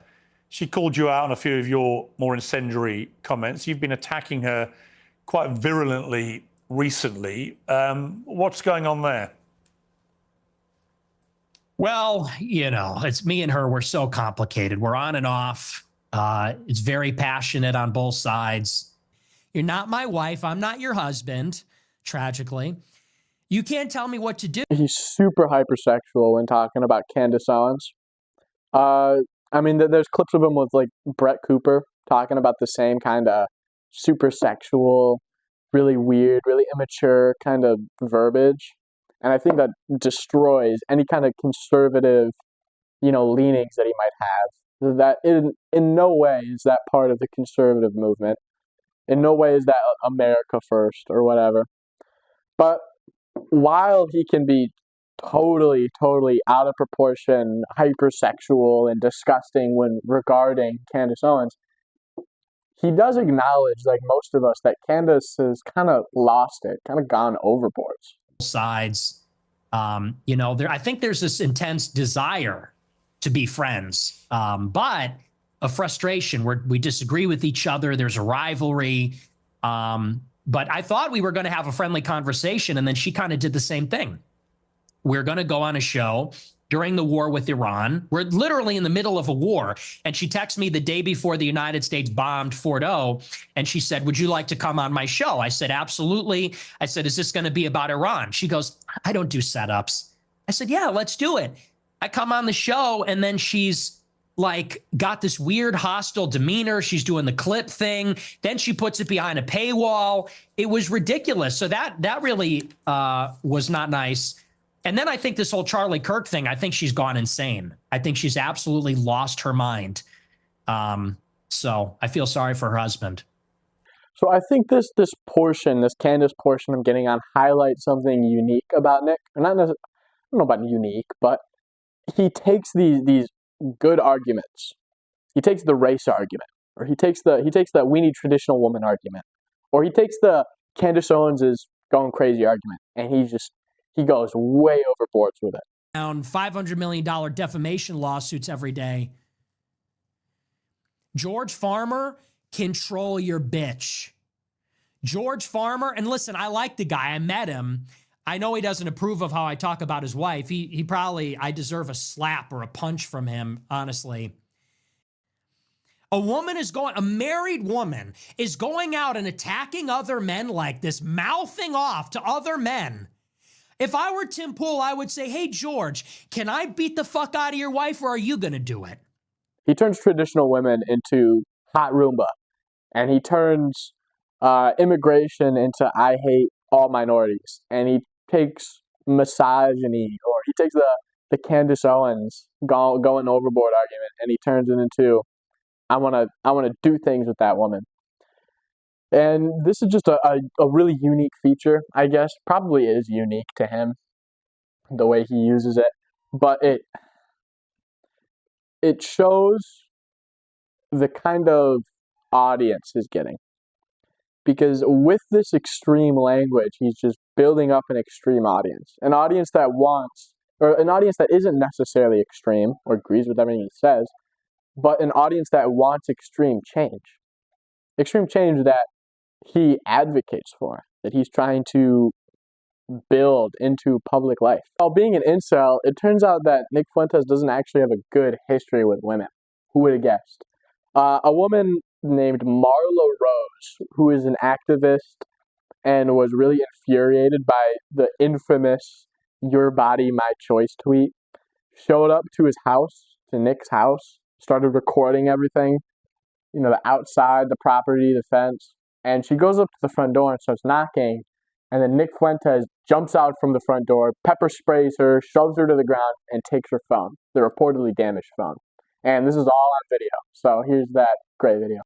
She called you out on a few of your more incendiary comments. You've been attacking her quite virulently recently. What's going on there? Well, you know, it's me and her. We're so complicated. We're on and off. It's very passionate on both sides. You're not my wife. I'm not your husband, tragically. You can't tell me what to do. He's super hypersexual when talking about Candace Owens. I mean, there's clips of him with like Brett Cooper talking about the same kind of super sexual, really weird, really immature kind of verbiage. And I think that destroys any kind of conservative, you know, leanings that he might have. That in no way is that part of the conservative movement. In no way is that America first or whatever. But while he can be totally out of proportion, hypersexual, and disgusting when regarding Candace Owens, he does acknowledge, like most of us, that Candace has kind of lost it, kind of gone overboard. Sides, you know, I think there's this intense desire to be friends, but a frustration where we disagree with each other. There's a rivalry. But I thought we were going to have a friendly conversation, and then she kind of did the same thing. We're going to go on a show during the war with Iran. We're literally in the middle of a war. And she texted me the day before the United States bombed Fort O, and she said, would you like to come on my show? I said, absolutely. I said, is this going to be about Iran? She goes, I don't do setups. I said, yeah, let's do it. I come on the show, and then she's like got this weird hostile demeanor. She's doing the clip thing. Then she puts it behind a paywall. It was ridiculous. So that really was not nice. And then I think this whole Charlie Kirk thing, I think she's gone insane. I think she's absolutely lost her mind. So I feel sorry for her husband. So I think this portion, this Candace portion I'm getting on, highlights something unique about Nick. Or not necessarily, I don't know about unique, but he takes these good arguments. He takes the race argument, or he takes the we need traditional woman argument, or he takes the Candace Owens is going crazy argument, and he goes way overboard with it. Down $500 million defamation lawsuits every day. George Farmer, control your bitch. George Farmer, and listen, I like the guy. I met him. I know he doesn't approve of how I talk about his wife. He probably, I deserve a slap or a punch from him, honestly. A married woman is going out and attacking other men like this, mouthing off to other men. If I were Tim Pool, I would say, hey, George, can I beat the fuck out of your wife, or are you going to do it? He turns traditional women into hot Roomba, and he turns immigration into I hate all minorities, and he takes misogyny, or he takes the Candace Owens going overboard argument, and he turns it into I want to do things with that woman. And this is just a really unique feature, I guess. Probably is unique to him, the way he uses it. But it shows the kind of audience he's getting. Because with this extreme language, he's just building up an extreme audience. An audience that wants, or an audience that isn't necessarily extreme or agrees with everything he says, but an audience that wants extreme change. Extreme change that he advocates for, that he's trying to build into public life. While being an incel, it turns out that Nick Fuentes doesn't actually have a good history with women. Who would have guessed? A woman named Marla Rose, who is an activist and was really infuriated by the infamous "Your Body, My Choice" tweet, showed up to his house, to Nick's house, started recording everything, the outside, the property, the fence, and she goes up to the front door and starts knocking, and then Nick Fuentes jumps out from the front door, pepper sprays her, shoves her to the ground, and takes her phone, the reportedly damaged phone. And this is all on video, so here's that great video.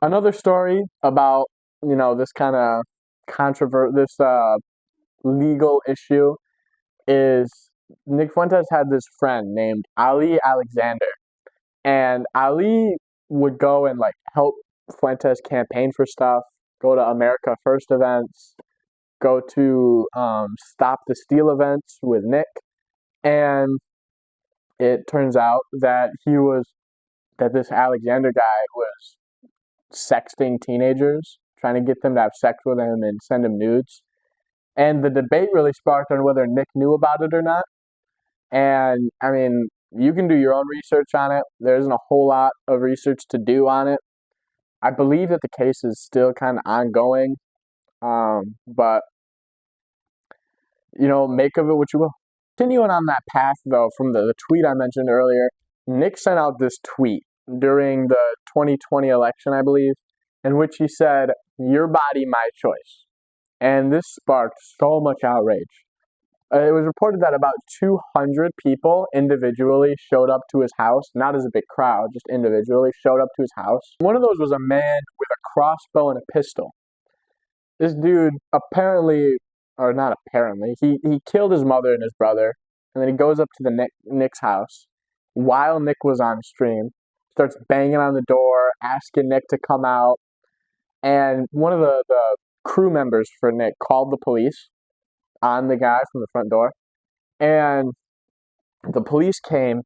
Another story about, this kind of legal issue is Nick Fuentes had this friend named Ali Alexander, and Ali would go and help Fuentes campaign for stuff, go to America First events, go to Stop the Steal events with Nick, and it turns out that this Alexander guy was sexting teenagers, trying to get them to have sex with him and send him nudes. And the debate really sparked on whether Nick knew about it or not. And, I mean, you can do your own research on it. There isn't a whole lot of research to do on it. I believe that the case is still kind of ongoing. But, make of it what you will. Continuing on that path, though, from the tweet I mentioned earlier, Nick sent out this tweet during the 2020 election, I believe, in which he said, "Your body, my choice." And this sparked so much outrage. It was reported that about 200 people individually showed up to his house, not as a big crowd, just individually showed up to his house. One of those was a man with a crossbow and a pistol. This dude apparently, or not apparently, he killed his mother and his brother, and then he goes up to the Nick's house while Nick was on stream, starts banging on the door, asking Nick to come out, and one of the crew members for Nick called the police on the guy from the front door, and the police came,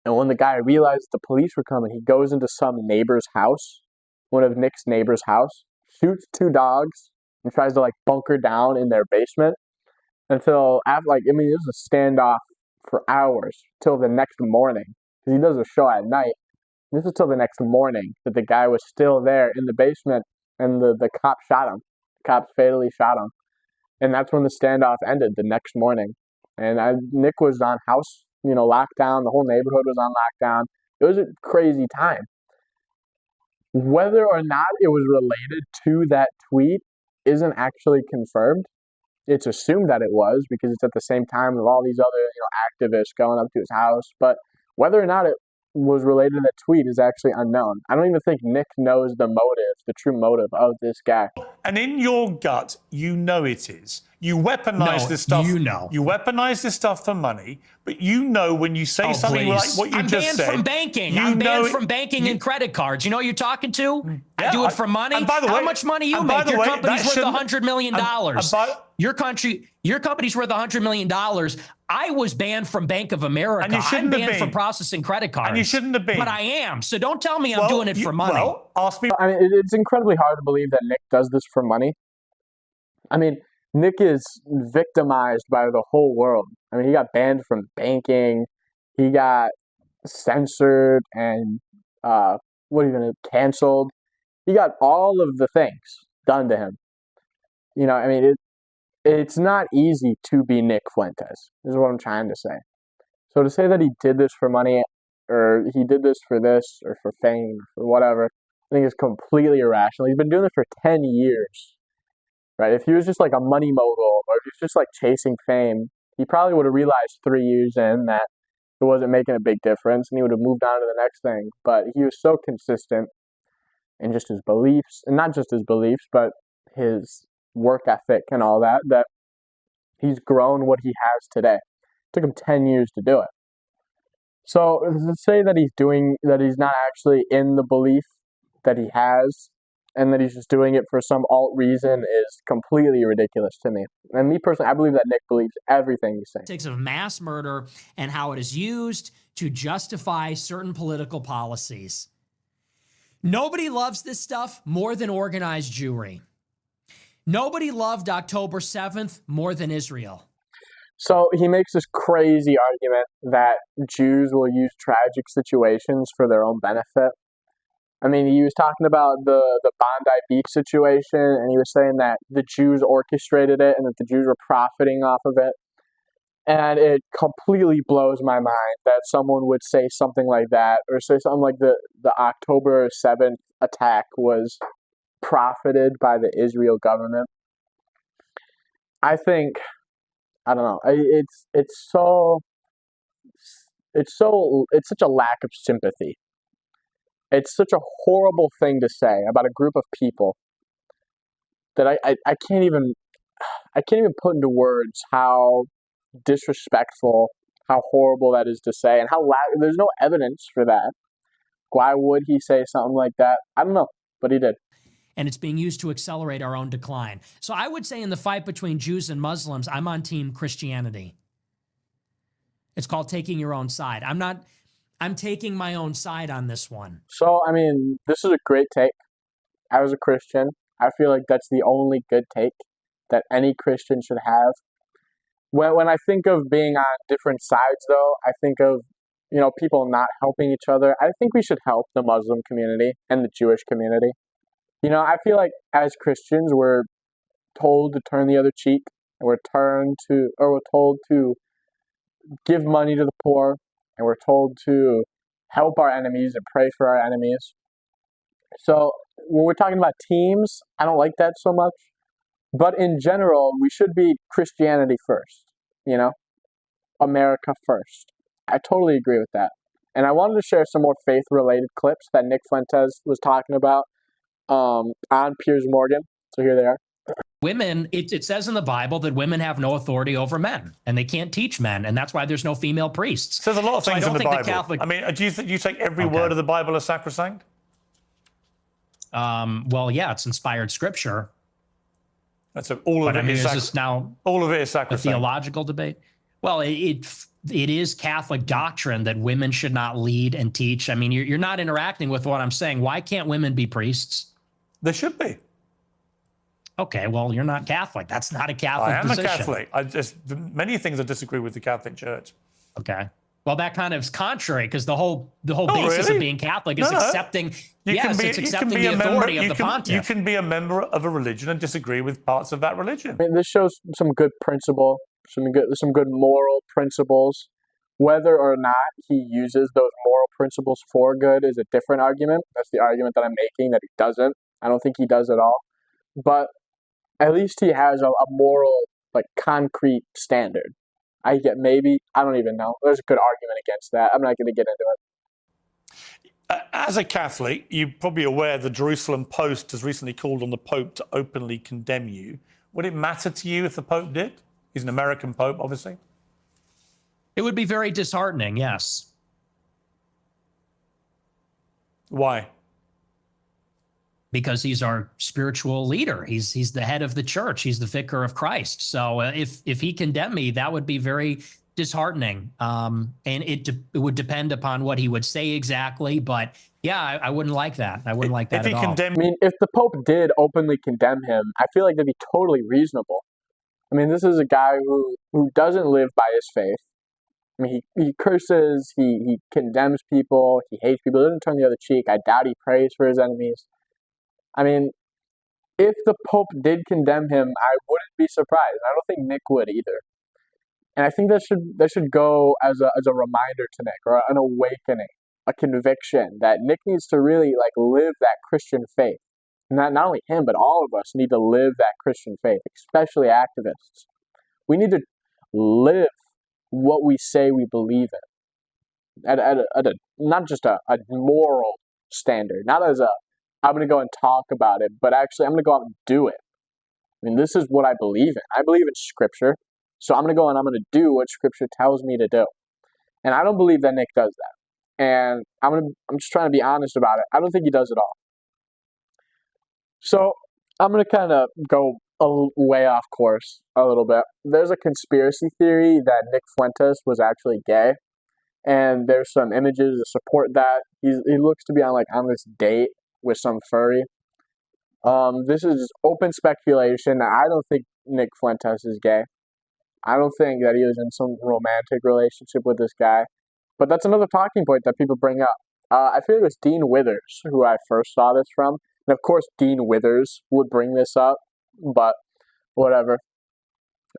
and when the guy realized the police were coming, he goes into some neighbor's house, one of Nick's neighbor's house, shoots two dogs, and tries to bunker down in their basement until after it was a standoff for hours till the next morning, because he does a show at night. This is till the next morning that the guy was still there in the basement, and the cop shot him. The cops fatally shot him. And that's when the standoff ended, the next morning. And Nick was on house, lockdown. The whole neighborhood was on lockdown. It was a crazy time. Whether or not it was related to that tweet isn't actually confirmed. It's assumed that it was because it's at the same time of all these other activists going up to his house. But whether or not it was related to that tweet is actually unknown. I don't even think Nick knows the motive, the true motive of this guy. And in your gut, you know it is. You weaponize this stuff. You know. You weaponize this stuff for money, but you know when you say something like what you just said. I'm banned from banking. I'm banned from banking and credit cards. You know who you're talking to? I do it for money. And by the way, how much money you make? Your company's worth $100 million. Your company's worth $100 million. I was banned from Bank of America. And you shouldn't I'm banned from processing credit cards. And you shouldn't have been. But I am. So don't tell me I'm doing it for money. Well, ask me. I mean, it's incredibly hard to believe that Nick does this for money. I mean, Nick is victimized by the whole world. I mean, he got banned from banking. He got censored and canceled. He got all of the things done to him. I mean, it's not easy to be Nick Fuentes, is what I'm trying to say. So to say that he did this for money, or he did this for this, or for fame, or whatever, I think is completely irrational. He's been doing it for 10 years, right? If he was just like a money mogul, or if he was just like chasing fame, he probably would have realized 3 years in that it wasn't making a big difference, and he would have moved on to the next thing. But he was so consistent in just his beliefs, and not just his beliefs, but his work ethic and all that, that he's grown what he has today. It took him 10 years to do it. So to say that he's not actually in the belief that he has, and that he's just doing it for some alt reason is completely ridiculous to me. And me personally, I believe that Nick believes everything he's saying. Politics of mass murder and how it is used to justify certain political policies. Nobody loves this stuff more than organized Jewry. Nobody loved October 7th more than Israel. So he makes this crazy argument that Jews will use tragic situations for their own benefit. I mean, he was talking about the Bondi Beach situation, and he was saying that the Jews orchestrated it and that the Jews were profiting off of it. And it completely blows my mind that someone would say something like that, or say something like the October 7th attack was profited by the Israel government. I think, I don't know, it's such a lack of sympathy. It's such a horrible thing to say about a group of people that I can't even put into words how disrespectful, how horrible that is to say, and how there's no evidence for that. Why would he say something like that? I don't know, but he did. And it's being used to accelerate our own decline. So I would say in the fight between Jews and Muslims, I'm on team Christianity. It's called taking your own side. I'm taking my own side on this one. So, I mean, this is a great take. As a Christian, I feel like that's the only good take that any Christian should have. When I think of being on different sides, though, I think of, people not helping each other. I think we should help the Muslim community and the Jewish community. I feel like as Christians, we're told to turn the other cheek, and we're told to give money to the poor, and we're told to help our enemies and pray for our enemies. So when we're talking about teams, I don't like that so much. But in general, we should be Christianity first, America first. I totally agree with that. And I wanted to share some more faith-related clips that Nick Fuentes was talking about on Piers Morgan. So here they are. Women, it says in the Bible that women have no authority over men, and they can't teach men, and that's why there's no female priests. So there's a lot of things in the Bible. I mean, do you take every word of the Bible as sacrosanct? Well, yeah, it's inspired scripture. That's all of it. Is this now all of it is sacrosanct. A theological debate? Well, it is Catholic doctrine that women should not lead and teach. I mean, you're not interacting with what I'm saying. Why can't women be priests? They should be. Okay, well, you're not Catholic. That's not a Catholic position. I am a Catholic. Many things I disagree with the Catholic Church. Okay. Well, that kind of is contrary because the whole basis of being Catholic is accepting. It's accepting the authority of the pontiff. You can be a member of a religion and disagree with parts of that religion. I mean, this shows some good principle, some good moral principles Whether or not he uses those moral principles for good is a different argument. That's the argument that I'm making, that he doesn't. I don't think he does at all. But at least he has a moral, like, concrete standard. I get maybe, I don't even know. There's a good argument against that. I'm not going to get into it. As a Catholic, you're probably aware the Jerusalem Post has recently called on the Pope to openly condemn you. Would it matter to you if the Pope did? He's an American Pope, obviously. It would be very disheartening, yes. Why? Because he's our spiritual leader. He's the head of the church. He's the vicar of Christ. So if he condemned me, that would be very disheartening. And it would depend upon what he would say exactly. But yeah, I wouldn't like that. I wouldn't like that at all. I mean, if the Pope did openly condemn him, I feel like that'd be totally reasonable. I mean, this is a guy who doesn't live by his faith. I mean, he curses, he condemns people, he hates people, doesn't turn the other cheek. I doubt he prays for his enemies. I mean, if the Pope did condemn him, I wouldn't be surprised. I don't think Nick would either. And I think that should go as a reminder to Nick, or an awakening, a conviction that Nick needs to really, like, live that Christian faith. Not only him, but all of us need to live that Christian faith, especially activists. We need to live what we say we believe in, at a not just a moral standard, not as I'm going to go and talk about it, but actually I'm going to go out and do it. I mean, this is what I believe in. I believe in Scripture, so I'm going to go and I'm going to do what Scripture tells me to do. And I don't believe that Nick does that. And I'm just trying to be honest about it. I don't think he does at all. So I'm going to kind of go way off course a little bit. There's a conspiracy theory that Nick Fuentes was actually gay, and there's some images to support that. He looks to be on this date with some furry. This is just open speculation. I don't think Nick Fuentes is gay. I don't think that he was in some romantic relationship with this guy. But that's another talking point that people bring up. I feel it was Dean Withers who I first saw this from. And of course, Dean Withers would bring this up, but whatever.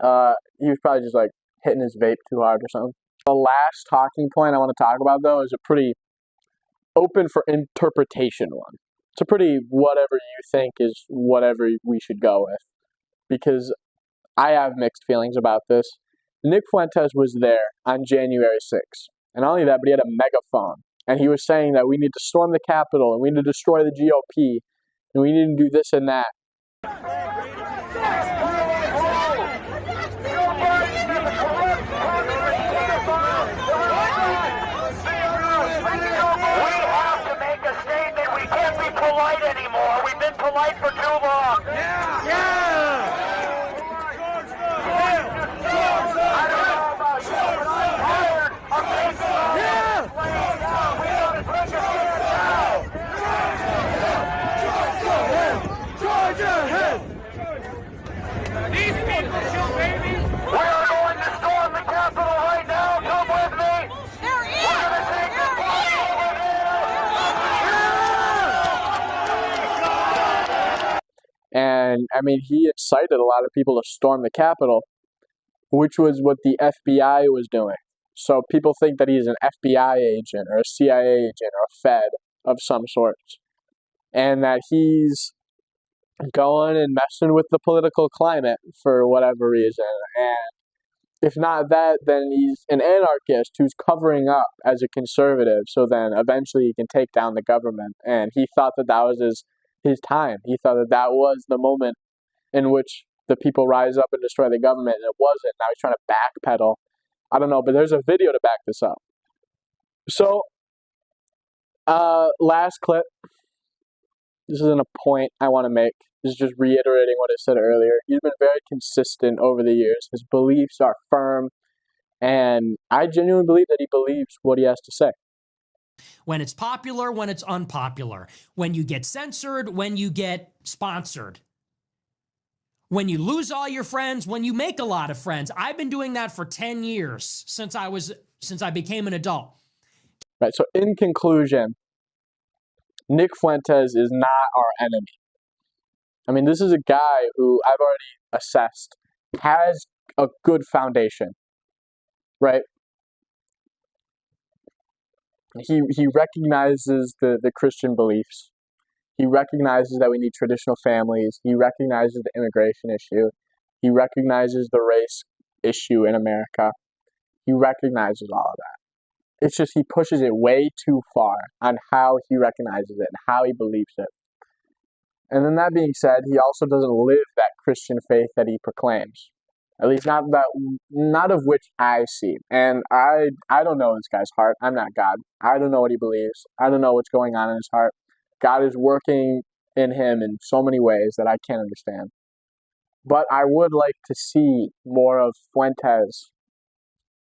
He was probably just, like, hitting his vape too hard or something. The last talking point I want to talk about, though, is a pretty open for interpretation one. It's a pretty whatever you think is whatever we should go with, because I have mixed feelings about this. Nick Fuentes was there on January 6th, and not only that, but he had a megaphone, and he was saying that we need to storm the Capitol, and we need to destroy the GOP, and we need to do this and that. Polite anymore. We've been polite for too long. Yeah. Yeah. I don't know about you, but I'm tired of making laying down. We want to take a stand now. These people kill babies. We are going to storm the Capitol right now. Come with me. We're going to take this party over there. And, I mean, he incited a lot of people to storm the Capitol, which was what the FBI was doing. So people think that he's an FBI agent or a CIA agent or a Fed of some sort, and that he's going and messing with the political climate for whatever reason. And if not that, then he's an anarchist who's covering up as a conservative, so then eventually he can take down the government. And he thought that that was his time. He thought that that was the moment in which the people rise up and destroy the government, and it wasn't. Now he's trying to backpedal. I don't know, but there's a video to back this up. So, last clip. This isn't a point I want to make. This is just reiterating what I said earlier. He's been very consistent over the years. His beliefs are firm, and I genuinely believe that he believes what he has to say. When it's popular, when it's unpopular, when you get censored, when you get sponsored, when you lose all your friends, when you make a lot of friends. I've been doing that for 10 years since I became an adult. Right. So in conclusion, Nick Fuentes is not our enemy. I mean, this is a guy who I've already assessed has a good foundation, right? He recognizes the Christian beliefs. He recognizes that we need traditional families. He recognizes the immigration issue. He recognizes the race issue in America. He recognizes all of that. It's just he pushes it way too far on how he recognizes it and how he believes it. And then that being said, he also doesn't live that Christian faith that he proclaims. At least not of which I see. And I don't know this guy's heart. I'm not God. I don't know what he believes. I don't know what's going on in his heart. God is working in him in so many ways that I can't understand. But I would like to see more of Fuentes,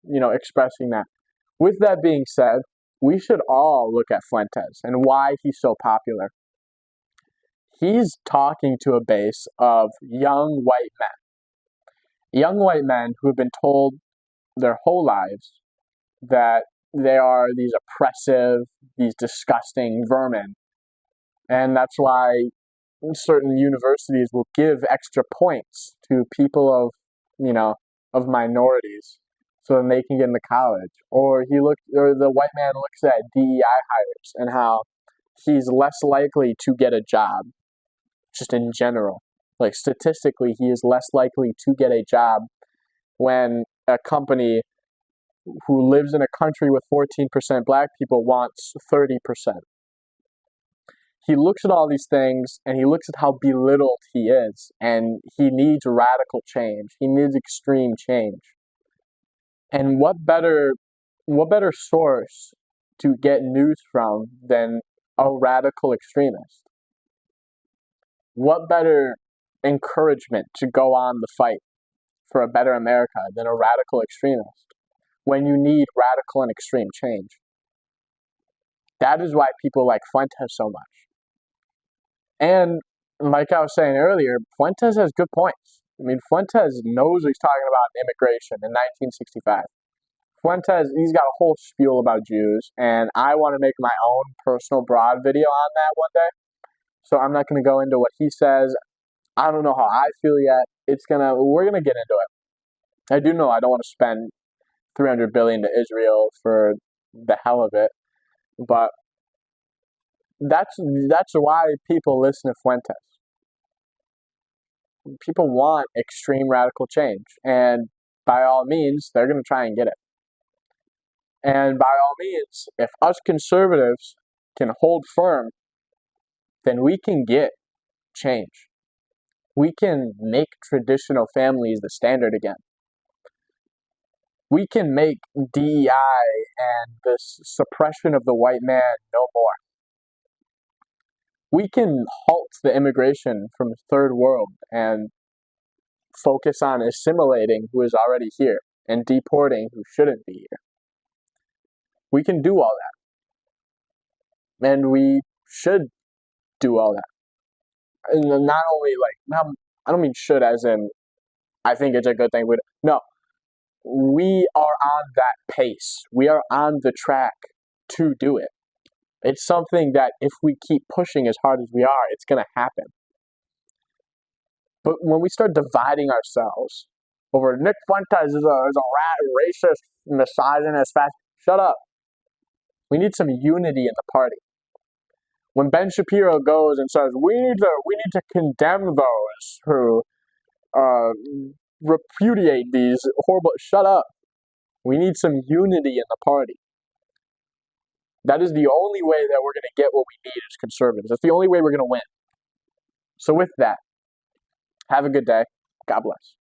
expressing that. With that being said, we should all look at Fuentes and why he's so popular. He's talking to a base of young white men. Young white men who have been told their whole lives that they are these oppressive, these disgusting vermin. And that's why certain universities will give extra points to people of minorities so then they can get into college. Or the white man looks at DEI hires and how he's less likely to get a job, just in general. Like statistically, he is less likely to get a job when a company who lives in a country with 14% black people wants 30%. He looks at all these things and he looks at how belittled he is, and he needs radical change. He needs extreme change. And what better source to get news from than a radical extremist? What better encouragement to go on the fight for a better America than a radical extremist when you need radical and extreme change? That is why people like Fuentes so much. And like I was saying earlier, Fuentes has good points. I mean, Fuentes knows what he's talking about in immigration in 1965. Fuentes, he's got a whole spiel about Jews, and I want to make my own personal broad video on that one day. So I'm not going to go into what he says. I don't know how I feel yet. We're gonna get into it. I do know I don't want to spend $300 billion to Israel for the hell of it, but that's why people listen to Fuentes. People want extreme radical change, and by all means, they're going to try and get it. And by all means, if us conservatives can hold firm, then we can get change. We can make traditional families the standard again. We can make DEI and this suppression of the white man no more. We can halt the immigration from the third world and focus on assimilating who is already here and deporting who shouldn't be here. We can do all that. And we should do all that. And not only I don't mean should as in I think it's a good thing. No, we are on that pace. We are on the track to do it. It's something that if we keep pushing as hard as we are, it's going to happen. But when we start dividing ourselves over Nick Fuentes is a racist, misogynist, shut up. We need some unity in the party. When Ben Shapiro goes and says we need to condemn those who repudiate these horrible, shut up. We need some unity in the party. That is the only way that we're going to get what we need as conservatives. That's the only way we're going to win. So with that, have a good day. God bless.